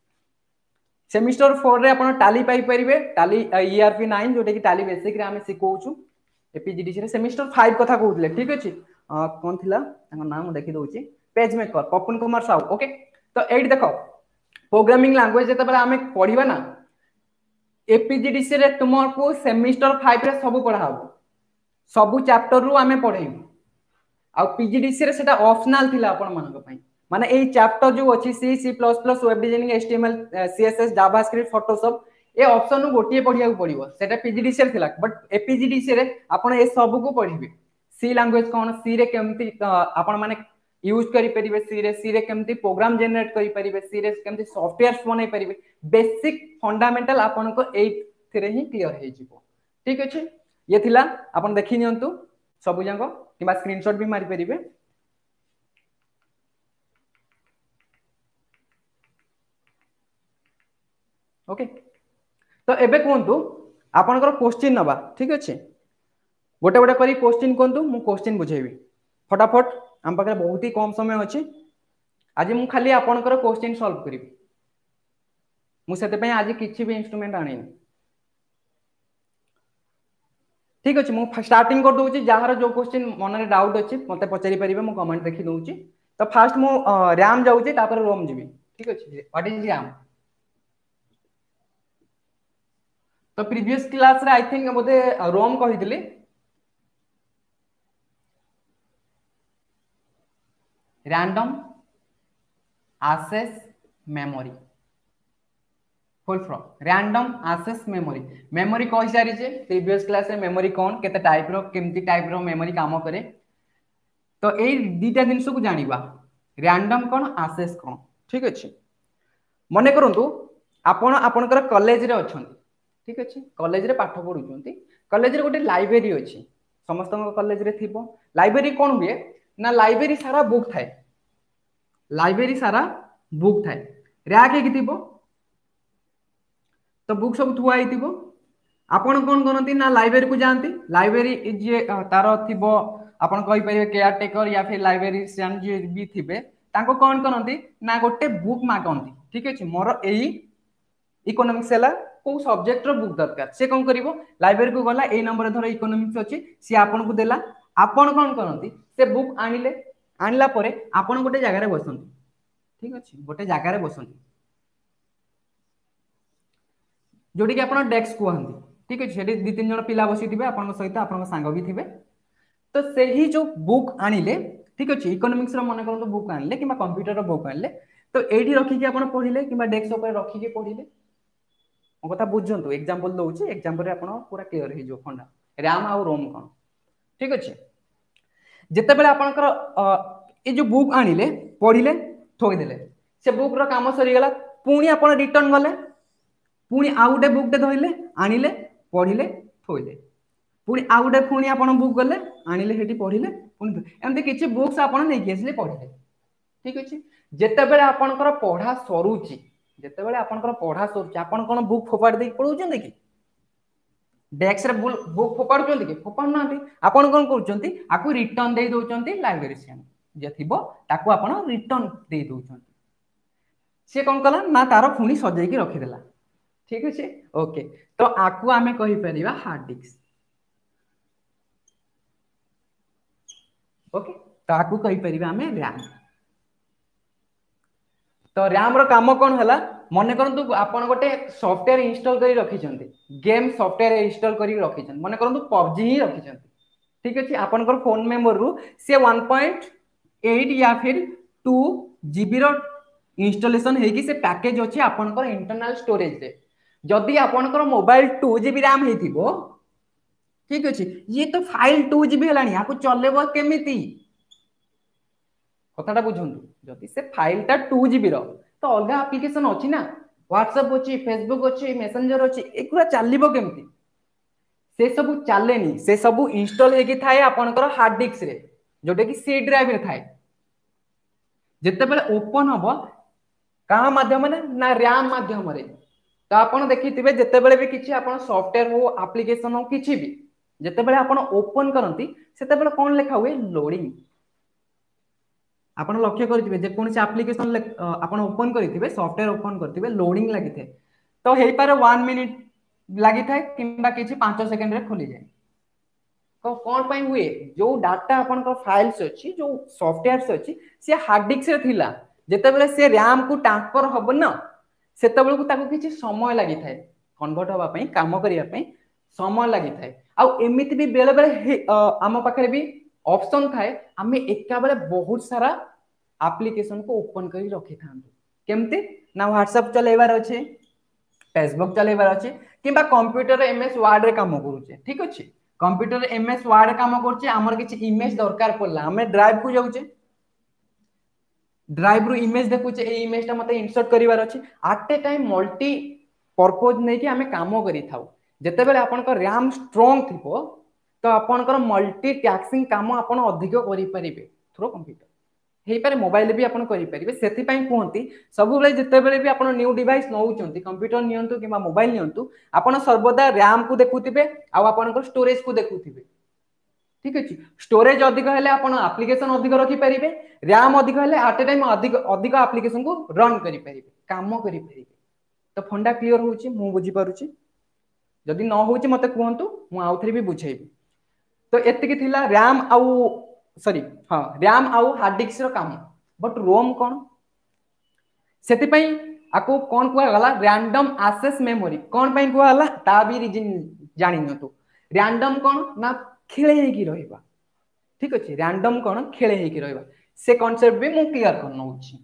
सेमिस्टर 4 रे आपण टाली पाई परिबे टाली ईआरपी 9 जोटे कि टाली बेसिक रे हम सिखौछु एपीजीडीसी रे सेमिस्टर 5 कथा कहउतले ठीक अछि कोन थिला तांको नाम देखि दउची पेज मेकर पवन कुमार साहू ओके तो एट देखो प्रोग्रामिंग लैंग्वेज जते बेला हमें पढिबा ना एपीजीडीसी रे तुमको सेमिस्टर 5 रे सब पढाबो सबु चैप्टर रु आमे पढेबू आ पीजीडीसी रे सेटा ऑप्शनल थिला आपण मानक पई माने एई चैप्टर जो अछि C C plus plus web designing HTML CSS JavaScript Photoshop ए ऑप्शन नु गोटिए पढिया को पड़िबो सेटा पीजीडीसी रे थिला बट एपीजीडीसी रे आपण ए सब को पढिबे सी लैंग्वेज कोन सी रे केमती आपण माने यूज करि परिबे सी रे केमती प्रोग्राम जनरेट करि परिबे सी रे केमती सॉफ्टवेयर्स बनै परिबे बेसिक फंडामेंटल आपण को 8 थिरे ही क्लियर हे जिवो ठीक अछि ये थिला आपण देखि नियंतु सबु जंग किबा स्क्रीनशॉट भी मारि परिबे ओके तो एबे कोंतु आपनकर क्वेश्चन नबा ठीक अछि गोटे गोटे करी क्वेश्चन कोंतु मु क्वेश्चन बुझेबी फटाफट हम पाखे बहुत ही कम समय अछि आज मु खाली आपनकर क्वेश्चन सॉल्व करिबी मु सेते पय आज किछि भी इंस्ट्रूमेंट आनी ठीक अछि मु स्टार्टिंग कर दोची जहार जो क्वेश्चन मन रे डाउट अछि मते पचारि परिबे मु कमेंट देखि दोची तो फर्स्ट मु रैम जाउची तापर रोम जिबी ठीक अछि व्हाट इज रैम तो प्रीवियस क्लास रे आई थिंक बोधे रोम कहितली random access memory full from random access memory memory कहि सारी जे प्रीवियस क्लास रे मेमोरी कोन केते टाइप रो केमती टाइप रो मेमोरी काम करे तो ए दीटा जिंस को जानिबा रैंडम कोन एक्सेस कोन ठीक अछि मने करंतु आपण आपनकर कॉलेज रे अछन ठीक अछि कॉलेज रे पाठ पढुचंती कॉलेज रे गोटे लाइब्रेरी अछि समस्त कॉलेज रे थिबो लाइब्रेरी कोन हुए ना लाइब्रेरी सारा बुक थाए लाइब्रेरी सारा बुक थाए रैक हे थिबो तो बुक सब थुआ आइतिबो आपण कोन करंती ना लाइब्रेरी को जानती लाइब्रेरी जे तारो थिबो आपण कहि परिबे केयर टेकर या फिर लाइब्रेरियन जे भी थिबे ताको कोन करंती ना गोटे बुक मागंती ठीक अछि मोर एई इकोनॉमिक्स हला को सब्जेक्ट रो बुक दरकार से कोन करिवो लाइब्रेरी को गला ए नंबर धर इकोनॉमिक्स अछि से आपण को देला आपण कोन करंती से बुक आनिले आनिला परे आपण गोटे जगह रे बसंती ठीक अछि गोटे जगह रे बसंती जोडी कि आपण डेस्क कहंती ठीक अछि सेठी दि तीन जण पिला बसी थिबे आपण सहित आपण संग भी थिबे तो सेही जो बुक आनिले ठीक अछि इकोनॉमिक्स रो मन करंतु बुक आनिले किबा कंप्यूटर रो बुक आनिले तो एठी रखी कि आपण पढिले किबा डेस्क ऊपर रखी कि पढिले ओ कथा बुझंतु एग्जांपल दउची एग्जांपल रे आपण पूरा क्लियर हे जो फंडा रैम आ रोम कोन ठीक अछि जते बेले आपनकर ए जो बुक आनिले पढिले थोइ देले से बुक रो काम सरी गेला पुनी आपण रिटर्न गले पुनी आउटे बुक टे धइले आनिले पढिले थोइले पुनी आउटे पुनी आपण बुक गले आनिले हेटी पढिले पुनी एमते किछि बुक्स आपण नै केसले पढिले ठीक अछि जते बेले आपनकर पढा सरुची जते बेले आपनकर पढा सरुची आपण कोन बुक फोपाड दे पढौचंदी कि डेस्क रे बुक फोपाडचंदी कि फोपाड नांती आपण कोन करचंती आकु रिटर्न दे दोचंती लाइब्रेरियन जे थिबो ताकु आपण रिटर्न दे दोचंती से कोन कला ना तारो पुनी सजै कि रखि देला ठीक अछि ओके तो आकु आमे कहि परिबा हार्ड डिस्क ओके ताकू कहि परिबा हमें रैम। तो रैम रो काम कोन हला मने करंतु आपण गोटे सॉफ्टवेयर इंस्टॉल करी रखी छंती गेम सॉफ्टवेयर इंस्टॉल करी रखी छंती मने करंतु पबजी ही रखी छंती ठीक अछि आपण को फोन मेमोरी रु से 1.8 या फिर 2 जीबी रो इंस्टॉलेशन हेकी से पैकेज अछि आपण को इंटरनल स्टोरेज रे जदी आपण को मोबाइल 2 जीबी रैम हेतिबो ठीक अछि ये तो फाइल 2 जीबी हलानी आपको चलेबो केमिति कथाटा बुझंतु जदी से फाइलटा 2 जीबी रो तो अलगा एप्लीकेशन अछि ना व्हाट्सएप अछि फेसबुक अछि मैसेंजर अछि एकुरा चलिबो केमिति से सब चलेनी से सब इंस्टॉल हेकी थाए आपनकर हार्ड डिस्क रे जोटे कि सी ड्राइव रे थाए जते बेले ओपन हबो का माध्यम रे ना रैम माध्यम रे तो आपण देखिथिबे जते बेले भी किछि आपण सॉफ्टवेयर हो एप्लीकेशन हो किछि भी जते बेले आपण ओपन करंती सेते बेले कोन लिखा हुए लोडिंग आपण लक्ष्य करथिबे जे कोनसे एप्लीकेशन आपण ओपन करथिबे सॉफ्टवेयर ओपन करथिबे लोडिंग लागि थे तो हेई पारे 1 मिनिट लागि थाए किंबा किछि 5 सेकंड रे खोली जाय तो कोन पई हुए जो डाटा आपण को फाइल्स अछि जो सॉफ्टवेयर्स अछि से हार्ड डिस्क रे थिला जते बेले से रैम को ट्रांसफर हबो ना सेते बेले को ताको किछि समय लागि थाए कन्वर्ट होबा पई काम करिया पई समय लागि थाए आ एमिति भी बेले बेले आम पाखरे भी ऑप्शन थाए हमें एका बेले बहुत सारा एप्लीकेशन को ओपन करी रखि थांतु केमते ना व्हाट्सएप चलेबार अछि फेसबुक चलेबार अछि किबा कंप्यूटर एमएस वर्ड रे काम करूचे ठीक अछि कंप्यूटर एमएस वर्ड काम करचे हमर किछि इमेज दरकार पड़ला हमें ड्राइव को जाउचे ड्राइव रो इमेज देखुचे ए इमेज ता मते इंसर्ट करिवार अछि at a time multi purpose नै कि हमें काम करि थाउ जते बेले आपन को रैम स्ट्रांग थिबो तो आपन को मल्टी टास्किंग काम आपन अधिक करि परिबे थ्रू कंप्यूटर हेई पारे मोबाइल भी आपन करि परिबे सेति पई कहंती सब बेले जते बेले भी आपन न्यू डिवाइस नउचंती कंप्यूटर नियंतु किबा मोबाइल नियंतु आपन सर्वदा रैम को देखुथिबे आ आपन को स्टोरेज को देखुथिबे ठीक अछि स्टोरेज अधिक हेले आपन एप्लीकेशन अधिक रखि परिबे रैम अधिक हेले एट ए टाइम अधिक अधिक एप्लीकेशन को रन करि परिबे काम करि परिबे तो फंडा क्लियर होउची मु बुझी पारुची जदी न होउची मते कहंतु मु आउथरे भी बुझेबी तो एतिकी थिला रैम आउ सॉरी हां रैम आउ हार्ड डिस्क रो काम बट रोम कोन सेति पई आको कोन कुआ गला रैंडम एक्सेस मेमोरी कोन पई कुआ गला ता भी रीजन जानि नतु रैंडम कोन ना खेले हेकी रहइबा ठीक अछि रैंडम कोन खेले हेकी रहइबा से कांसेप्ट भी मु क्लियर कर नउची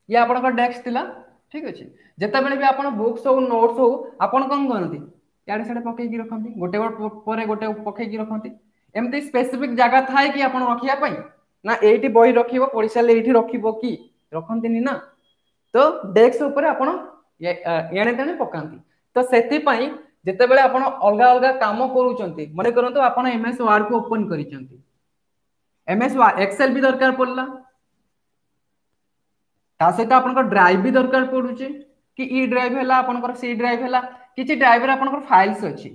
ये आपण का डेस्क थिला ठीक अछि जते बेले भी आपण बुक्स हो नोट्स हो आपण कोन करंती याडे साडे पकई की रखंती गोटे परे गोटे पकई की रखंती एमती स्पेसिफिक जगह थाए कि आपण रखिया पई ना एठी बही रखिबो परीक्षा ले एठी रखिबो की रखंतीनी ना तो डेस्क ऊपर आपण एणे तेणे पकांती तो सेति पई जते बेले आपण अलगा अलगा काम करूचंती माने करंतु आपण एमएस वर्ड को ओपन करिचंती एमएस एक्सेल भी दरकार पड़ला ता सहित आपन ड्राइव भी दरकार पड़ुचे कि ई ड्राइव हैला आपन सी ड्राइव हैला किछि ड्राइव रे आपन फाइल्स अछि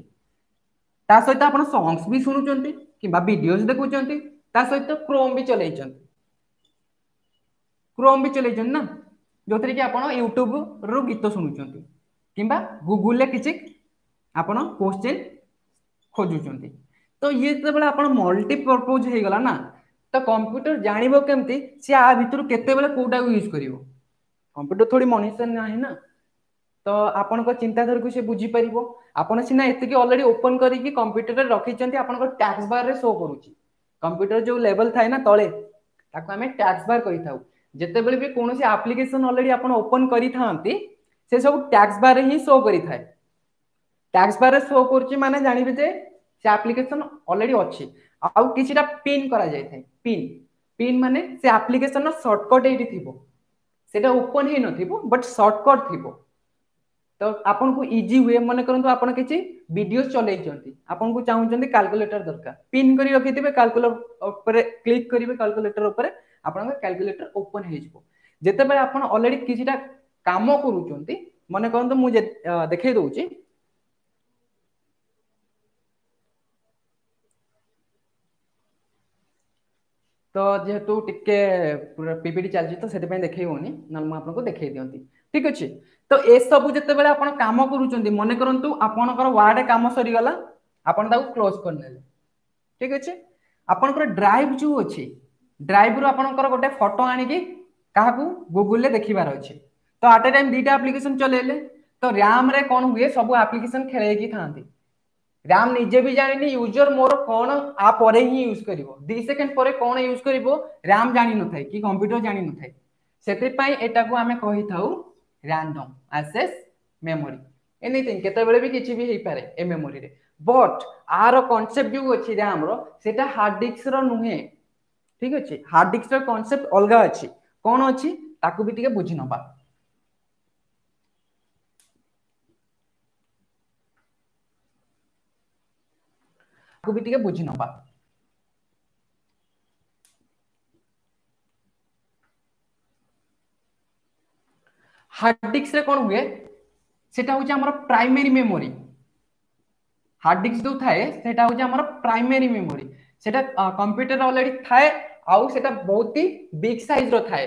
ता सहित आपन सॉन्ग्स भी सुनुचंती किबा वीडियोस देखुचंती ता सहित क्रोम भी चलैचंती क्रोम भी चलैचंती ना जोतरे कि आपन YouTube रो गीत सुनुचंती किबा गूगल ले किछि आपन क्वेश्चन खोजुचंती तो ये जते बेले आपन मल्टी पर्पज हे गला ना तो कंप्यूटर जानिबो केमती से आ भितरु केते बेले कोडा को यूज करिवो कंप्यूटर थोड़ी मनुष्य नाही ना तो आपन को चिंताधारा को से बुझी परिबो आपन सिना एतिकी ऑलरेडी ओपन करी कि कंप्यूटर रे रखि चंती आपन को टैक्स बार रे शो करूची कंप्यूटर जो लेवल थाए ना तळे ताको हमें टैक्स बार कहि थाउ जते बेले भी कोनोसी एप्लीकेशन ऑलरेडी आपन ओपन करी थांती से सब टैक्स बार रे ही शो करी थाए टैक्स बार रे शो करची माने जानिबे जे से एप्लीकेशन ऑलरेडी अछि आउ किछिटा पिन करा जाय थाए पिन पिन माने से एप्लीकेशन नो शॉर्टकट एठी थिबो सेटा ओपन हे नथिबो बट शॉर्टकट थिबो तो आपन को इजी हुए मन करंतु आपन किछि वीडियोस चलै चंती आपन को चाहउचंती कैलकुलेटर दरकार पिन करी रखिथिबे कैलकुलेटर ऊपर क्लिक करिवे कैलकुलेटर ऊपर आपन कैलकुलेटर ओपन हे जिवो जते बेले आपन ऑलरेडी किछिटा काम करूचंती मन करंतु मु देखै दउची तो जेहेतु टिके पीपीटी चलछि तो सेते पय देखै होनी नल म आपन को देखै दियंती ठीक अछि तो ए सब जते बेले आपण काम करूचंदी मन करंतु आपनकर वार्ड काम सरी गला आपण ताको क्लोज कर नेले ठीक अछि आपनकर ड्राइव जो अछि ड्राइव रो आपनकर गोटे फोटो आनी कि काहाकू गूगल ले देखिबार अछि तो एट ए टाइम दीटा एप्लीकेशन चलेले तो रैम रे कोन हुए सब एप्लीकेशन खेले की थांती रैम निजे भी जानिनी यूजर मोर कोन आ परे ही यूज करिवो 2 सेकंड परे कोन यूज करिवो रैम जानि न थाई कि कंप्यूटर जानि न थाई सेते पई एटा को हमें कहि थाउ रैंडम एक्सेस मेमोरी एनीथिंग केते बेले भी किछि भी हेई पारे ए मेमोरी रे बट आर कांसेप्ट जो अछि रैम रो सेटा हार्ड डिस्क रो नुहे ठीक अछि हार्ड डिस्क रो कांसेप्ट अलगा अछि कोन अछि ताकू भी टिके बुझि नबा ताकू भी टिके बुझि नबा हार्ड डिस्क रे कोन हुए सेटा होची हमर प्राइमरी मेमोरी हार्ड डिस्क जो थाए सेटा होची हमर प्राइमरी मेमोरी सेटा कंप्यूटर ऑलरेडी थाए आउ सेटा बहुत ही बिग साइज रो थाए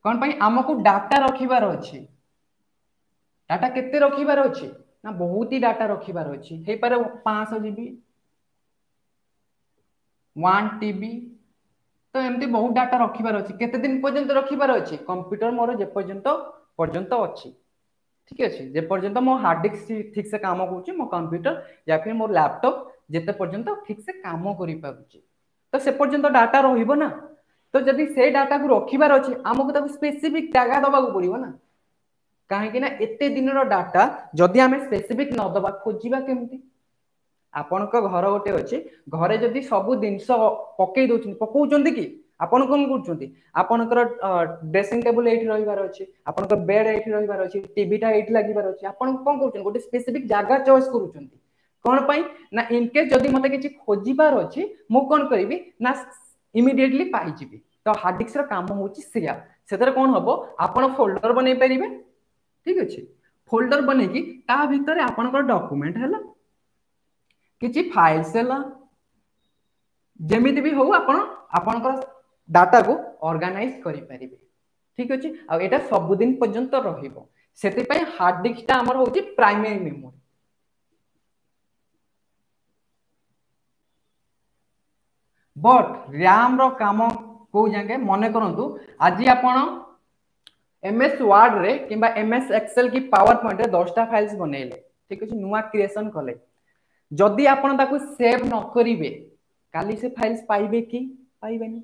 कोन पई हमकु डाटा रखिबार अछि डाटा केते रखिबार अछि ना बहुत ही डाटा रखिबार अछि हे पारे 500 जीबी 1 टीबी तो एमती बहुत डाटा रखिबार अछि केते दिन पर्यंत रखिबार अछि कंप्यूटर मोर जे पर्यंत अछि ठीक अछि जे पर्यंत मो हार्ड डिस्क ठीक से काम करूची मो कंप्यूटर या फिर मोर लैपटॉप जेते पर्यंत ठीक से काम करि पाउची तो से पर्यंत डाटा रहिबो ना तो जदि से डाटा को रखिबार अछि हमकु ताको स्पेसिफिक जगह दबा को पड़िबो ना काहे कि ना एते दिन रो डाटा जदि हमें स्पेसिफिक न दबा खोजिबा केमती आपण को घर गोटे अछि घरे जदि सब दिनस पकई दोछन पकोउचंदी कि आपण कोन करचंदी आपणकर ड्रेसिंग टेबल एठी रहिबार अछि आपणकर बेड एठी रहिबार अछि टीवी टा एठी लागिबार अछि आपण कोन करचन गोटे स्पेसिफिक जगह चॉइस करूचंदी कोन पई ना इन केस जदि मते किछि खोजिबार अछि मु कोन करिवि ना इमीडिएटली पाई जिवि तो हार्ड डिस्क रो काम होची सिया सेतर कोन हबो आपण फोल्डर बनै परिबे ठीक अछि फोल्डर बनै कि ता भितरे आपणकर डॉक्यूमेंट हला किछि फाइल्स हला जेमिति भी हो आपण आपणकर डाटा को ऑर्गेनाइज करि परिबे ठीक अछि आ एटा सब दिन पर्यंत रहिबो सेति पई हार्ड डिस्क ता हमर होची प्राइमरी मेमोरी बट रैम रो काम को जाके मने करंतु आज आपण एमएस वर्ड रे किबा एमएस एक्सेल की पावर पॉइंट रे 10 टा फाइल्स बनेले ठीक अछि नुवा क्रिएशन कले जदि आपण ताको सेव न करिवे काली से फाइल्स पाइबे कि पाइबेनी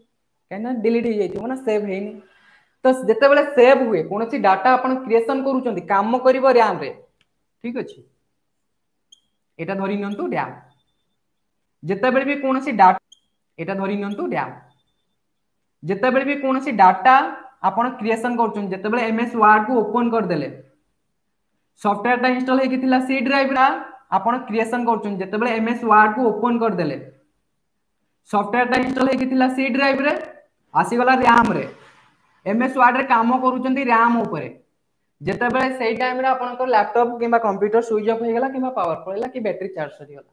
कहना डिलीट हो जाइथिबो ना सेव हेनी तो जेते बेले सेव हुए कोनोसी डाटा आपण क्रिएशन करूचंदी काम करिवो रैम रे ठीक अछि एटा धरि नंतु रैम जेते बेले भी कोनोसी डाटा एटा धरि नंतु रैम जेते बेले भी कोनोसी डाटा आपण क्रिएशन करचुन जेते बेले एमएस वर्ड को ओपन कर देले सॉफ्टवेयर टा इंस्टॉल हेकि थिला सी ड्राइव रा आपण क्रिएशन करचुन जेते बेले एमएस वर्ड को ओपन कर देले सॉफ्टवेयर टा इंस्टॉल हेकि थिला सी ड्राइव रे आसी गला रैम रे एमएस वर्ड रे काम करूचंती रैम ऊपर जेते बेले सेही टाइम रे आपण को लैपटॉप किबा कंप्यूटर स्विच ऑफ हे गेला किबा पावर पळेला कि बैटरी चार्ज सरी गेला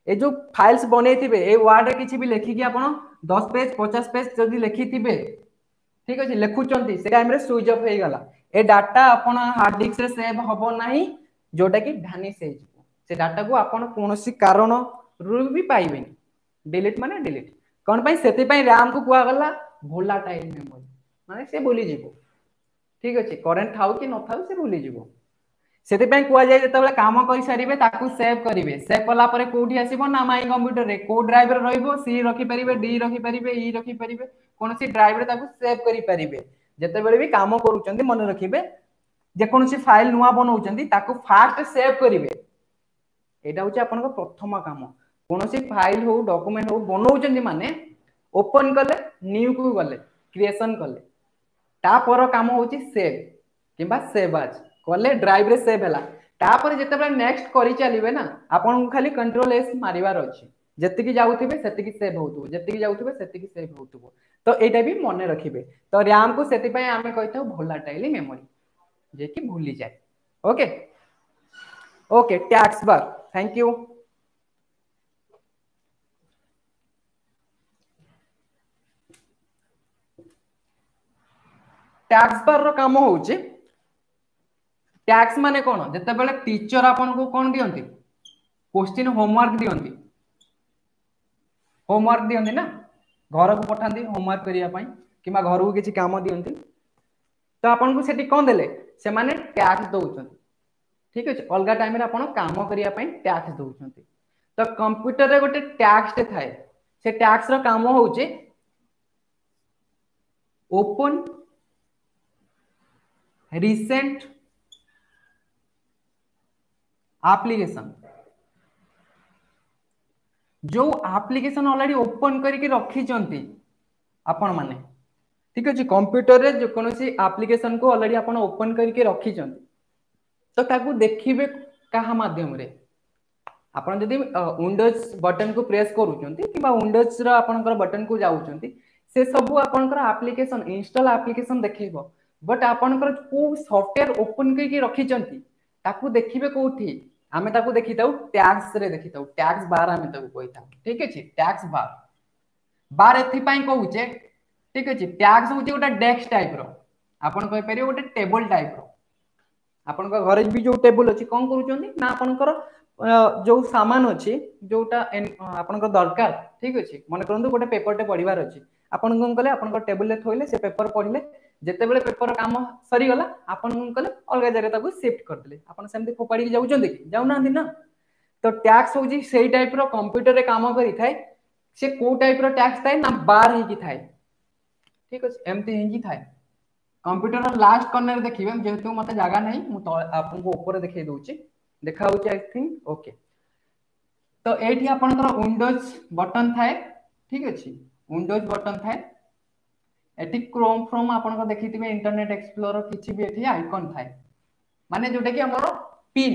ए जो फाइल्स बनै थिबे ए वर्ड रे किछि भी लेखि कि आपण 10 पेज 50 पेज जदी लेखि थिबे ठीक अछि लेखुचंती से टाइम रे स्विच ऑफ हे गेला ए डाटा आपण हार्ड डिस्क रे सेव हबो नाही जोटा कि भानिश हे जिवो से डाटा को आपण कोनोसी कारण रु भी पाइबेनी डिलीट माने डिलीट कोन पई सेति पई रैम को कुआ गला वोलाटाइल मेमोरी माने से भूली जिवो ठीक अछि करंट थाउ कि न थाउ से भूली जिवो सेति पई कुआ जाय जते बेले काम करि सारिबे ताकू सेव करिवे सेव कला परे कोठी आसीबो ना माई कंप्यूटर रे को ड्राइव रे रहइबो सी रखि परिबे डी रखि परिबे ई रखि परिबे कोनोसी ड्राइव रे ताकू सेव करि परिबे जते बेले भी काम करूचंदी मन रखिबे जे कोनोसी फाइल नुवा बनौचंदी ताकू फास्ट सेव करिवे एटा होची आपन को प्रथम काम कोनोसी फाइल हो डॉक्यूमेंट हो बनौचंदी माने ओपन कले न्यू को गले क्रिएशन कले ता पर काम होची सेव किबा सेव आज कले ड्राइव रे सेव हला ता पर जते बेले नेक्स्ट करि चलिबे ना आपन को खाली कंट्रोल एस मारिबार अछि जति की जाउथिबे सेति की सेव होतु जति की जाउथिबे सेति की सेव होतु तो एटा भी मने रखिबे तो रैम को सेति पय आमे कहिथौ वोलाटाइल मेमोरी जे कि भूली जाय okay okay taskbar thank you taskbar रो काम होउची टैक्स माने कोन जते बेले टीचर आपन को कोन दियंती क्वेश्चन होमवर्क दियंती ना घर को पठांती होमवर्क करिया पई किमा घर को किछि काम दियंती तो आपन को सेठी कोन देले से माने टैक्स दउछंती ठीक अछि अलगा टाइम रे आपन काम करिया पई टैक्स दउछंती तो कंप्यूटर रे गोटे टैक्स टे थाए से टैक्स रो काम होउची ओपन रिसेंट एप्लीकेशन जो एप्लीकेशन ऑलरेडी ओपन करके रखी चंती आपण माने ठीक अछि कंप्यूटर रे जो कोनोसी एप्लीकेशन को ऑलरेडी आपण ओपन करके रखी चंती तो ताकू देखिबे कहा माध्यम रे आपण जदी विंडोज बटन को प्रेस करू चंती किबा विंडोज रा आपनकर बटन को जाउ चंती से सब आपनकर एप्लीकेशन इंस्टॉल एप्लीकेशन देखिबो बट आपनकर को सॉफ्टवेयर ओपन करके रखी चंती ताकू देखिबे कोठी आमे ताकू देखिताउ टैक्स रे देखिताउ टैक्स बार आमे ताकू कहिताउ ठीक अछि टैक्स बार एथि पई कहूचे ठीक अछि टैक्स होचे ओटा डेस्क टाइप रो आपण कहि परियो ओटे टेबल टाइप रो आपण को घरे भी जो टेबल अछि कोन करूचंदी ना आपनकर जो सामान अछि जोटा आपनकर दरकार ठीक अछि मन करंतु गोटे पेपर टे पढिबार अछि आपण कोन कले आपनकर टेबल ले थोइले से पेपर पढिले जेते बेले पेपर काम सरी गला आपण कोन कले अलगा जरे ताकू शिफ्ट कर देले आपण सेमति फोपाडी जाउचंदी जाउ ना ना तो टैक्स होजी सेही टाइप रो कंप्यूटर रे काम करी थाए से को टाइप रो टैक्स थाए ना बार ही की थाए ठीक अछि एमति ही की थाए कंप्यूटर रो लास्ट कॉर्नर देखिबे जेतु मते जागा नै मु आपन को ऊपर देखै दोछि देखा होछि आई थिंक ओके तो एठी आपनकर विंडोज बटन थाए ठीक अछि विंडोज बटन थाए एठी क्रोम फ्रॉम आपन देखिथिबे इंटरनेट एक्सप्लोरर किछि भी एठी आइकन थाए माने जोटा कि हमरो पिन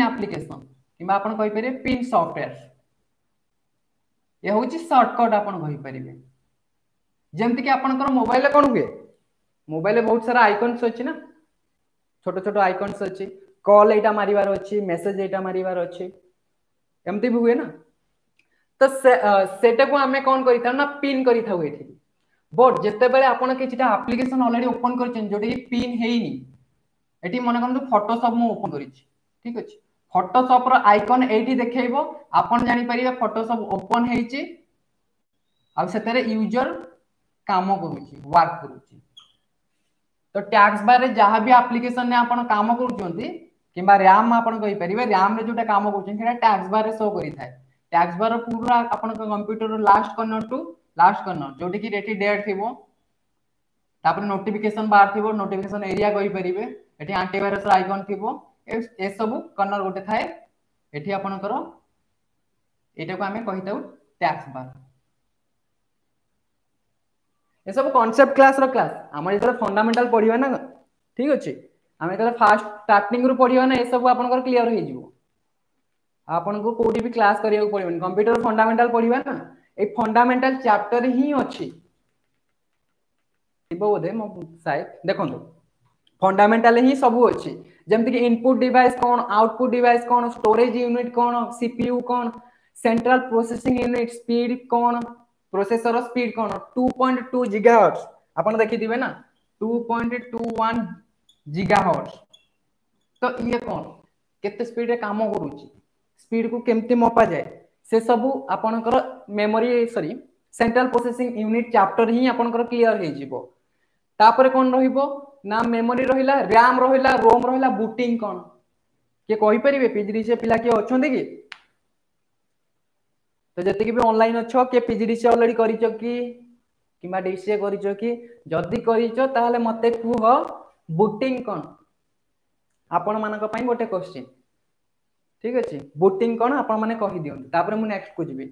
एप्लीकेशन किबा आपन कहि परिबे पिन सॉफ्टवेयर ये होछि शॉर्टकट आपन कहि परिबे जेमति कि आपनकर मोबाइल कोन हुए मोबाइल बहुत सारा आइकन्स अछि ना छोटो छोटो आइकन्स अछि कॉल एटा मारिवार अछि मेसेज एटा मारिवार अछि एमति भी हुए ना तो सेटा को हमें कोन करिता ना पिन करिथा हुए एठी बट जते बेले आपण किछटा एप्लीकेशन ऑलरेडी ओपन करछन जोटी पिन हेइनी एठी मन करन फोटोशॉप मु ओपन करिछि ठीक अछि फोटोशॉप रो आइकन एठी देखैबो आपण जानि परिबा फोटोशॉप ओपन हेइछि आ सेतरे यूजर काम करूछि वर्क करूछि तो टैक्स बार रे जहां भी एप्लीकेशन ने आपण काम करूछंती किबा रैम आपण कहि परिबे रैम रे जोटा काम करूछन सेटा टैक्स बार रे शो करि थाए टैक्स बार पूरा आपण computer last corner to last corner जोटी कि रेटी डेट थिबो तापर नोटिफिकेशन बार थिबो नोटिफिकेशन एरिया कहि परिबे एठी एंटीवायरस आइकन थिबो ए सब कर्नर गोटे थाए एठी आपनकर एटा को हमें कहिताउ टैक्स बार ए सब कांसेप्ट क्लास रो क्लास हमर इधर फंडामेंटल पढिबा ना ठीक अछि हमें तले फास्ट स्टार्टिंग रु पढिबा ना ए सब आपनकर क्लियर हो जिवो आपन को कोडी भी क्लास करिया को पडिबन कंप्यूटर फंडामेंटल पढिबा ना ए फंडामेंटल चैप्टर ही अछि थिबो बोधे म शायद देखंतो फंडामेंटल ही सब अछि जेमति कि इनपुट डिवाइस कोन आउटपुट डिवाइस कोन स्टोरेज यूनिट कोन सीपीयू कोन सेंट्रल प्रोसेसिंग यूनिट स्पीड कोन प्रोसेसर स्पीड कोन 2.2 गीगाहर्ट्ज आपण देखि दिबे ना 2.21 गीगाहर्ट्ज तो ये कोन केते स्पीड रे काम करूची स्पीड को केमती मपा जाए से सब आपनकर memory sorry central processing unit chapter ही आपनकर क्लियर हे जिवो तापर कोन रहिबो ना मेमोरी रहिला रैम रहिला रोम रहिला बूटिंग कोन के कहि परिबे पीजीडी से पिला के अछोंदी कि तो जति कि भी ऑनलाइन अछो के पीजीडी से ऑलरेडी करिचो कि किमा डीसीए करिचो कि जदी करिचो ताहले मते कुह बूटिंग कोन आपण मानक पई गोटे क्वेश्चन ठीक अछि बूटिंग कोन आपण माने कहि दियन तापर मु नेक्स्ट को जिबी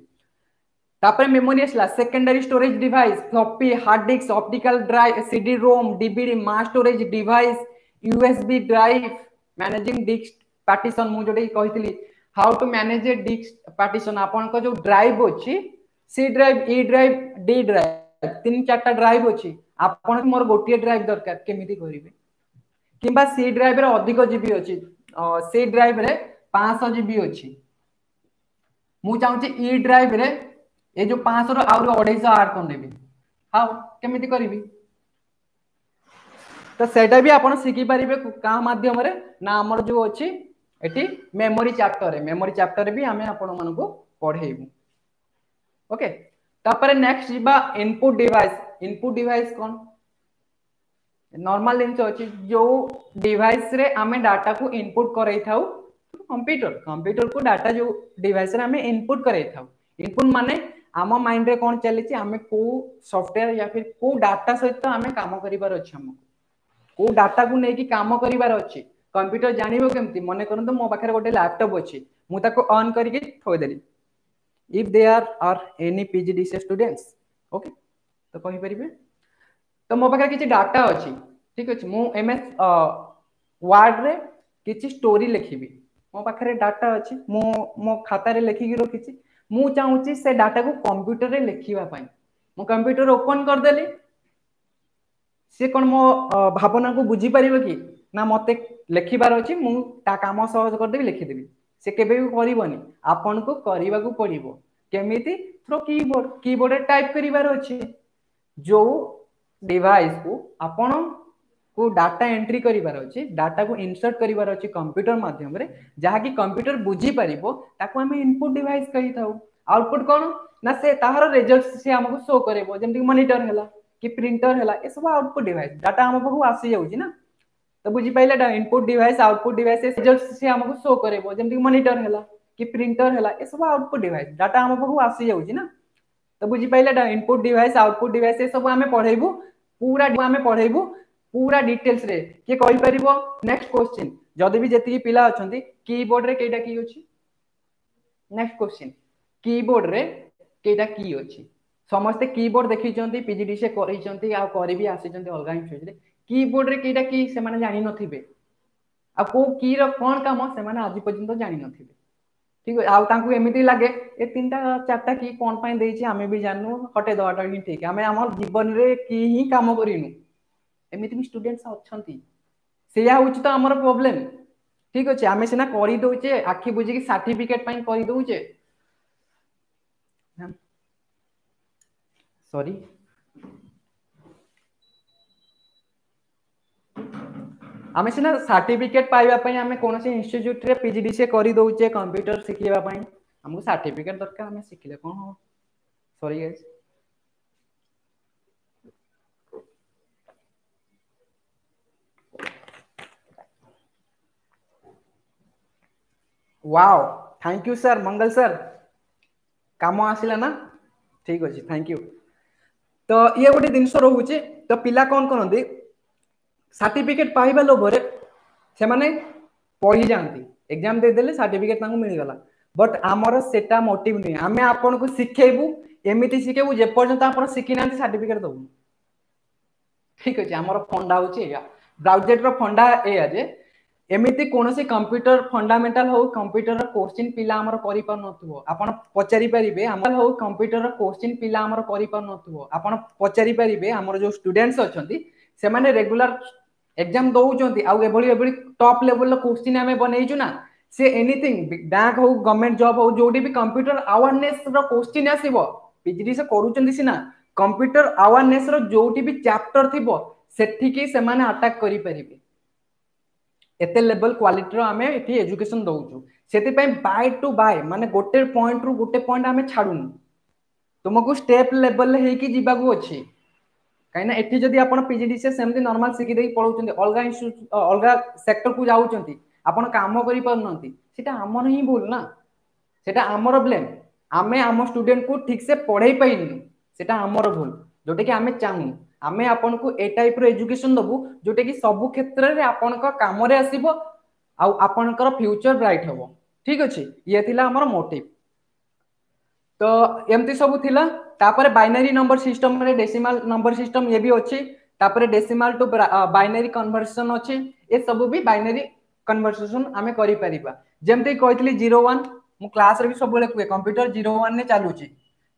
तापर मेमोरी असला secondary storage device floppy hard disk optical drive CD ROM DVD mass storage device USB drive managing disk partition मु जोडे कहितली how to manage a disk partition आपण को जो ड्राइव अछि C drive E drive D drive तीन चारटा ड्राइव अछि आपण मोर गोटिए ड्राइव दरकार केमिति करिवे किबा सी ड्राइव रे अधिक जीबी अछि सी ड्राइव रे 500 जीबी अछि मु चाहूची ई ड्राइव रे ए जो 500 रो आउर 250 ऐड कर नेबी हाउ केमिति करिवि तो सेटा भी आपण शिखि पारिबे का माध्यम रे ना हमर जो अछि एठी मेमोरी चैप्टर रे भी हमें आपण मन को पढेइबु ओके तापर नेक्स्ट जीबा इनपुट डिवाइस कोन नॉर्मल जिंस अछि जो डिवाइस रे हमें डाटा को इनपुट करई थाउ कंप्यूटर को डाटा जो डिवाइस रे हमें इनपुट करई थाउ इनपुट माने आम माइंड रे कोन चली हमें को सॉफ्टवेयर या फिर को डाटा सहित हमें काम करिवार अछि हमको को डाटा को नेकी काम करिवार अछि कंप्यूटर जानिबो केमती मने करन मो पाखरे गोटे लैपटॉप अछि मु ताको ऑन करके थोय देली if there are any PGDCA students okay तो कहि परिबे तो मो पाखरे किछि डाटा अछि ठीक अछि मु एमएस वर्ड रे किछि स्टोरी लिखिबी मो पाखरे डाटा अछि मो खाता रे लिखि के रखिछि मु चाहूची से डाटा को कंप्यूटर रे लिखिबा पई मु कंप्यूटर ओपन कर देली से कोन मो भावना को बुझी परिबो कि ना मते लिखिबार अछि मु ता काम सहज कर देबी लिखि देबी से केबे भी करिवनी आपन को करिबा को पड़िबो केमिति थ्रो कीबोर्ड रे टाइप करिबार अछि जो डिवाइस को आपन को डाटा एंट्री करिबार अछि डाटा को इंसर्ट करिबार अछि कंप्यूटर माध्यम रे जहा कि कंप्यूटर बुझी परिबो ताको हम इनपुट डिवाइस कहि थाउ आउटपुट कोन ना से ताहार रिजल्ट से हमको शो करेबो जेमति मॉनिटर हैला कि प्रिंटर हैला ए सब आउटपुट डिवाइस डाटा हम पाखु आसी जाउची ना तो बुझी पाइले input device output device result से हमको शो करेबो जेमति मॉनिटर हैला कि प्रिंटर हैला ए सब आउटपुट डिवाइस डाटा हम पाखु आसी जाउची ना तो बुझी पाइले इनपुट डिवाइस आउटपुट डिवाइस ए सब हमें पढाइबो पूरा डिटेल्स रे के कहि परिबो नेक्स्ट क्वेश्चन जदी भी जेति पिला अछंती कीबोर्ड रे केटा की अछि नेक्स्ट क्वेश्चन कीबोर्ड रे केटा की अछि समस्त कीबोर्ड देखि चंती पीजीडी से करै चंती आ करि भी आसी चंती अलगा इंस्टीट्यूट रे कीबोर्ड रे केटा की से माने जानि नथिबे आ को की रो कोन काम से माने आज पर्यंत जानि नथिबे ठीक आ तांकू एमिति लागे ए तीनटा चारटा की कोन पई देछि हमें भी जाननु हटे दवाटा ही ठीक हमें हमर जीवन रे की ही काम करिनु एमिति भी स्टूडेंट्स अछंती सेया होछि तो हमर प्रॉब्लम ठीक अछि हमें सिना करि दोचे आखि बुझी की सर्टिफिकेट पई करि दोचे सॉरी हमें सिना सर्टिफिकेट पाइबा पई हमें कोनोसी इंस्टीट्यूट रे पीजीडीसीए करि दोचे कंप्यूटर सिखिबा पई हमको सर्टिफिकेट दरकार हमें सिखले कोन हो sorry guys wow thank you sir Mangal sir काम आसिला ना ठीक अछि थैंक यू तो ये गोटे दिन रोचे तो पिला कौन करते सर्टिफिकेट पाइबा लोभरे से माने पढ़ी जाती एग्जाम दे देले सर्टिफिकेट तांको मिल गला बट आमर सेटा मोटिव नहीं आमे आपन को सिखेबू एमिति सिखेबू जे पर्यंत आपन सिखि नांती सर्टिफिकेट दबू ठीक अछि हमर फंडा होची या ब्राउज़र रो फंडा ए जे एमिति कोनोसी कंप्यूटर फंडामेंटल हो कंप्यूटर रो क्वेश्चन पिला हमर करि पर नथबो आपण पचारि परिबे हमर हो कंप्यूटर रो क्वेश्चन पिला हमर करि पर नथबो आपण पचारि परिबे हमर जो स्टूडेंट्स अछंती से माने रेगुलर एग्जाम दउचंती आ एभली टॉप लेवल रो क्वेश्चन हमें बनेइजु ना से एनीथिंग बैंक हो गवर्नमेंट जॉब हो जोडी भी कंप्यूटर अवेयरनेस रो क्वेश्चन आसीबो पीजीडी से करूचंती सिना कंप्यूटर अवेयरनेस रो जोडी भी चैप्टर थिबो सेठी की से माने अटैक करि परिबे एते लेवल क्वालिटी रो हमें एठी एजुकेशन दउचु सेति पय बाय टू बाय माने गोटे पॉइंट रु गोटे पॉइंट हमें छाडुनु तुमको स्टेप लेवल हे की जीवा को अछि काइना एठी जदी आपण पीजीडी से सेमती नॉर्मल सिखि देई पळौचंती अलगा इंस्टीट्यूट अलगा सेक्टर को जाउचंती आपण काम करि परनंती सेटा हमर ही भूल ना सेटा हमर ब्लेम आमे हम स्टूडेंट को ठीक से पढ़ाई पाइनु सेटा हमर भूल जोटे कि आमे चाहू आमे आपन को ए टाइप रो एजुकेशन दबु जोटे कि सब क्षेत्र रे आपन को काम रे आसीबो आ आपन को फ्यूचर ब्राइट होबो ठीक अछि ये थिला हमर मोटिव तो एमती सब थिला तापर बाइनरी नंबर सिस्टम रे डेसिमल नंबर सिस्टम ये भी अछि तापर डेसिमल टू बाइनरी कन्वर्जन अछि ए सब भी बाइनरी कन्वर्सेशन हमें करि परिबा जेमते कहतली 01 मु क्लास रे भी सब बेले कुए कंप्यूटर 01 ने चालुची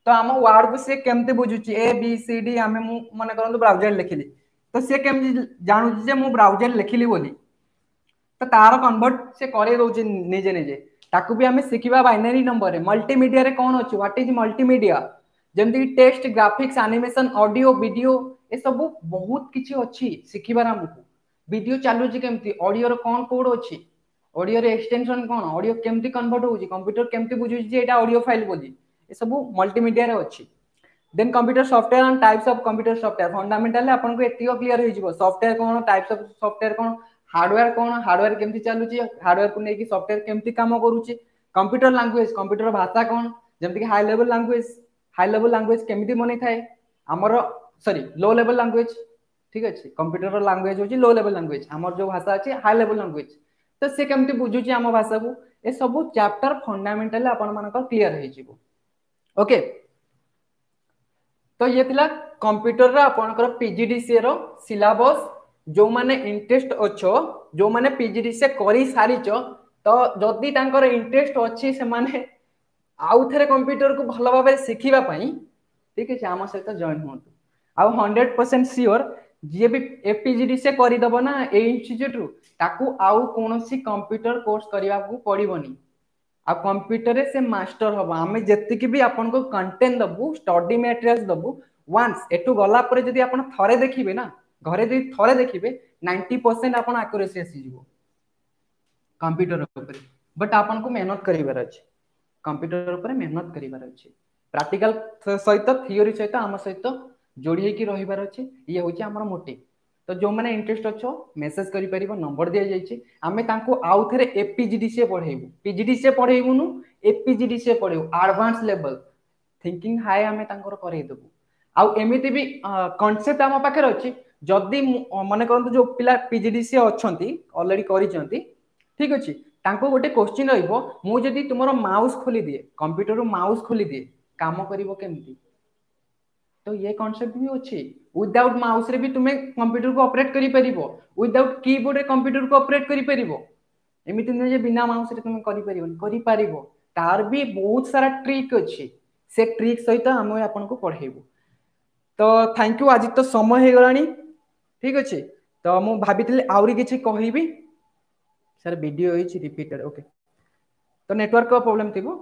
तो हम वर्ड को से केमते बुझुची ए बी सी डी हमें मु माने करन ब्राउज़र लिखिली तो से केम जानु जे मु ब्राउज़र लिखिली बोली तो तार कन्वर्ट से करे दोची निजे निजे ताकू भी हमें सिखिबा बाइनरी नंबर रे मल्टीमीडिया रे कोन अछि व्हाट इज मल्टीमीडिया जेमते text graphics animation audio video ए सब बहुत किछि अछि सिखिबार हमकु वीडियो चलू केमती ऑडियो रो कौन कोड अछि ऑडियो रे एक्सटेंशन कौन ऑडियो केमती कन्वर्ट होउची कंप्यूटर केमती बुझुची जे एटा ऑडियो फाइल बोली ए सब मल्टीमीडिया रे अछि then computer software and types of computer software fundamental आपन को एतियो क्लियर होई जिवो सॉफ्टवेयर कोन टाइप्स ऑफ सॉफ्टवेयर कोन हार्डवेयर केमती चलुची हार्डवेयर को नेकी सॉफ्टवेयर केमती काम करूची कंप्यूटर भाषा कोन जेमति कि हाई लेवल लैंग्वेज केमती बनै थाए हमर सॉरी लो लेवल लैंग्वेज ठीक अछि कंप्यूटर लैंग्वेज होची लो लेवल लैंग्वेज हमर जो भाषा अछि हाई लेवल लैंग्वेज तो से केमती बुझुची हम भाषा को ए सब चैप्टर फंडामेंटल आपन मानक क्लियर होई जिवो ओके तो ये थिला कंप्यूटर रा आपनकर पीजीडीसीए रो सिलेबस जो माने इंटरेस्ट अच्छो जो माने पीजीडीसीए करी सारिचो तो जदी तांकर इंटरेस्ट अछि से माने आउ थरे कंप्यूटर को भलो भाबे सिखिबा पई ठीक है आम सहित जॉइन होंतु आउ 100% श्योर जे भी एपीजीडीसीए करि दबो ना ए इंस्टीट्यूट रु ताकू आउ कोनोसी कंप्यूटर कोर्स करिवा को पड़िबोनी आ कंप्यूटर रे से मास्टर हबो हमें जेतिक भी आपन को कंटेंट दबु स्टडी मटेरियल्स दबु वंस एटू गला परे जदी आपन थरे देखिबे ना घरे जदी थरे देखिबे 90% आपन एक्यूरेसी आसी जिवो कंप्यूटर ऊपर बट आपन को मेहनत करिवार अछि कंप्यूटर ऊपर मेहनत करिवार अछि प्रैक्टिकल सहित थ्योरी सहित आम सहित जोड़ी होकी रहिबार अछि ये होची हमर मोटिव तो जो माने इंटरेस्ट अच्छो मेसेज करि परिबो नंबर दिया जायछि आमे तांको आउ थरे एपीजीडीसीए पढेबु पीजीडीसीए पढेबुनु एपीजीडीसीए पढेबु एडवांस लेवल थिंकिंग हाई आमे तांकर करै देबु आउ एमिति भी कांसेप्ट आम पाखर अछि जदी माने करंतु जो पिला पीजीडीसीए अछंती ऑलरेडी करिसंती ठीक अछि तांको गोटे क्वेश्चन रहइबो मु जदी तुमरो माउस खोली दिए कंप्यूटर रो माउस खोली दिए काम करिवो केमती तो ये कांसेप्ट भी अछि विदाउट माउस रे भी तुमे कंप्यूटर को ऑपरेट करि परिबो विदाउट कीबोर्ड रे कंप्यूटर को ऑपरेट करि परिबो एमिति न जे बिना माउस रे तुमे करि परिबो करि परिबो तार भी बहुत सारा ट्रिक अछि से ट्रिक सहित हम आपन को पढेबो तो थैंक यू आज तो समय हे गलानी ठीक अछि तो मु भाबितले आउरी किछि कहिबी सर वीडियो होइछि रिपीटेड ओके तो नेटवर्क का प्रॉब्लम थिबो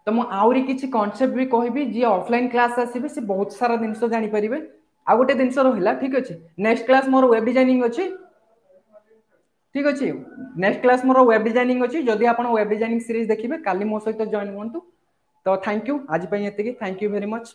तो मु आउरी किछि कांसेप्ट भी कहबी जे ऑफलाइन क्लास आसीबे से बहुत सारा दिनसो जानि परिबे आ गोटे दिन रहिला ठीक अछि नेक्स्ट क्लास मोर वेब डिजाइनिंग अछि ठीक अछि नेक्स्ट क्लास मोर वेब डिजाइनिंग अछि जदि आपण वेब डिजाइनिंग सीरीज देखिबे काली मो सहित जॉइन होंतु तो थैंक यू आज पई एतिकी थैंक यू वेरी मच।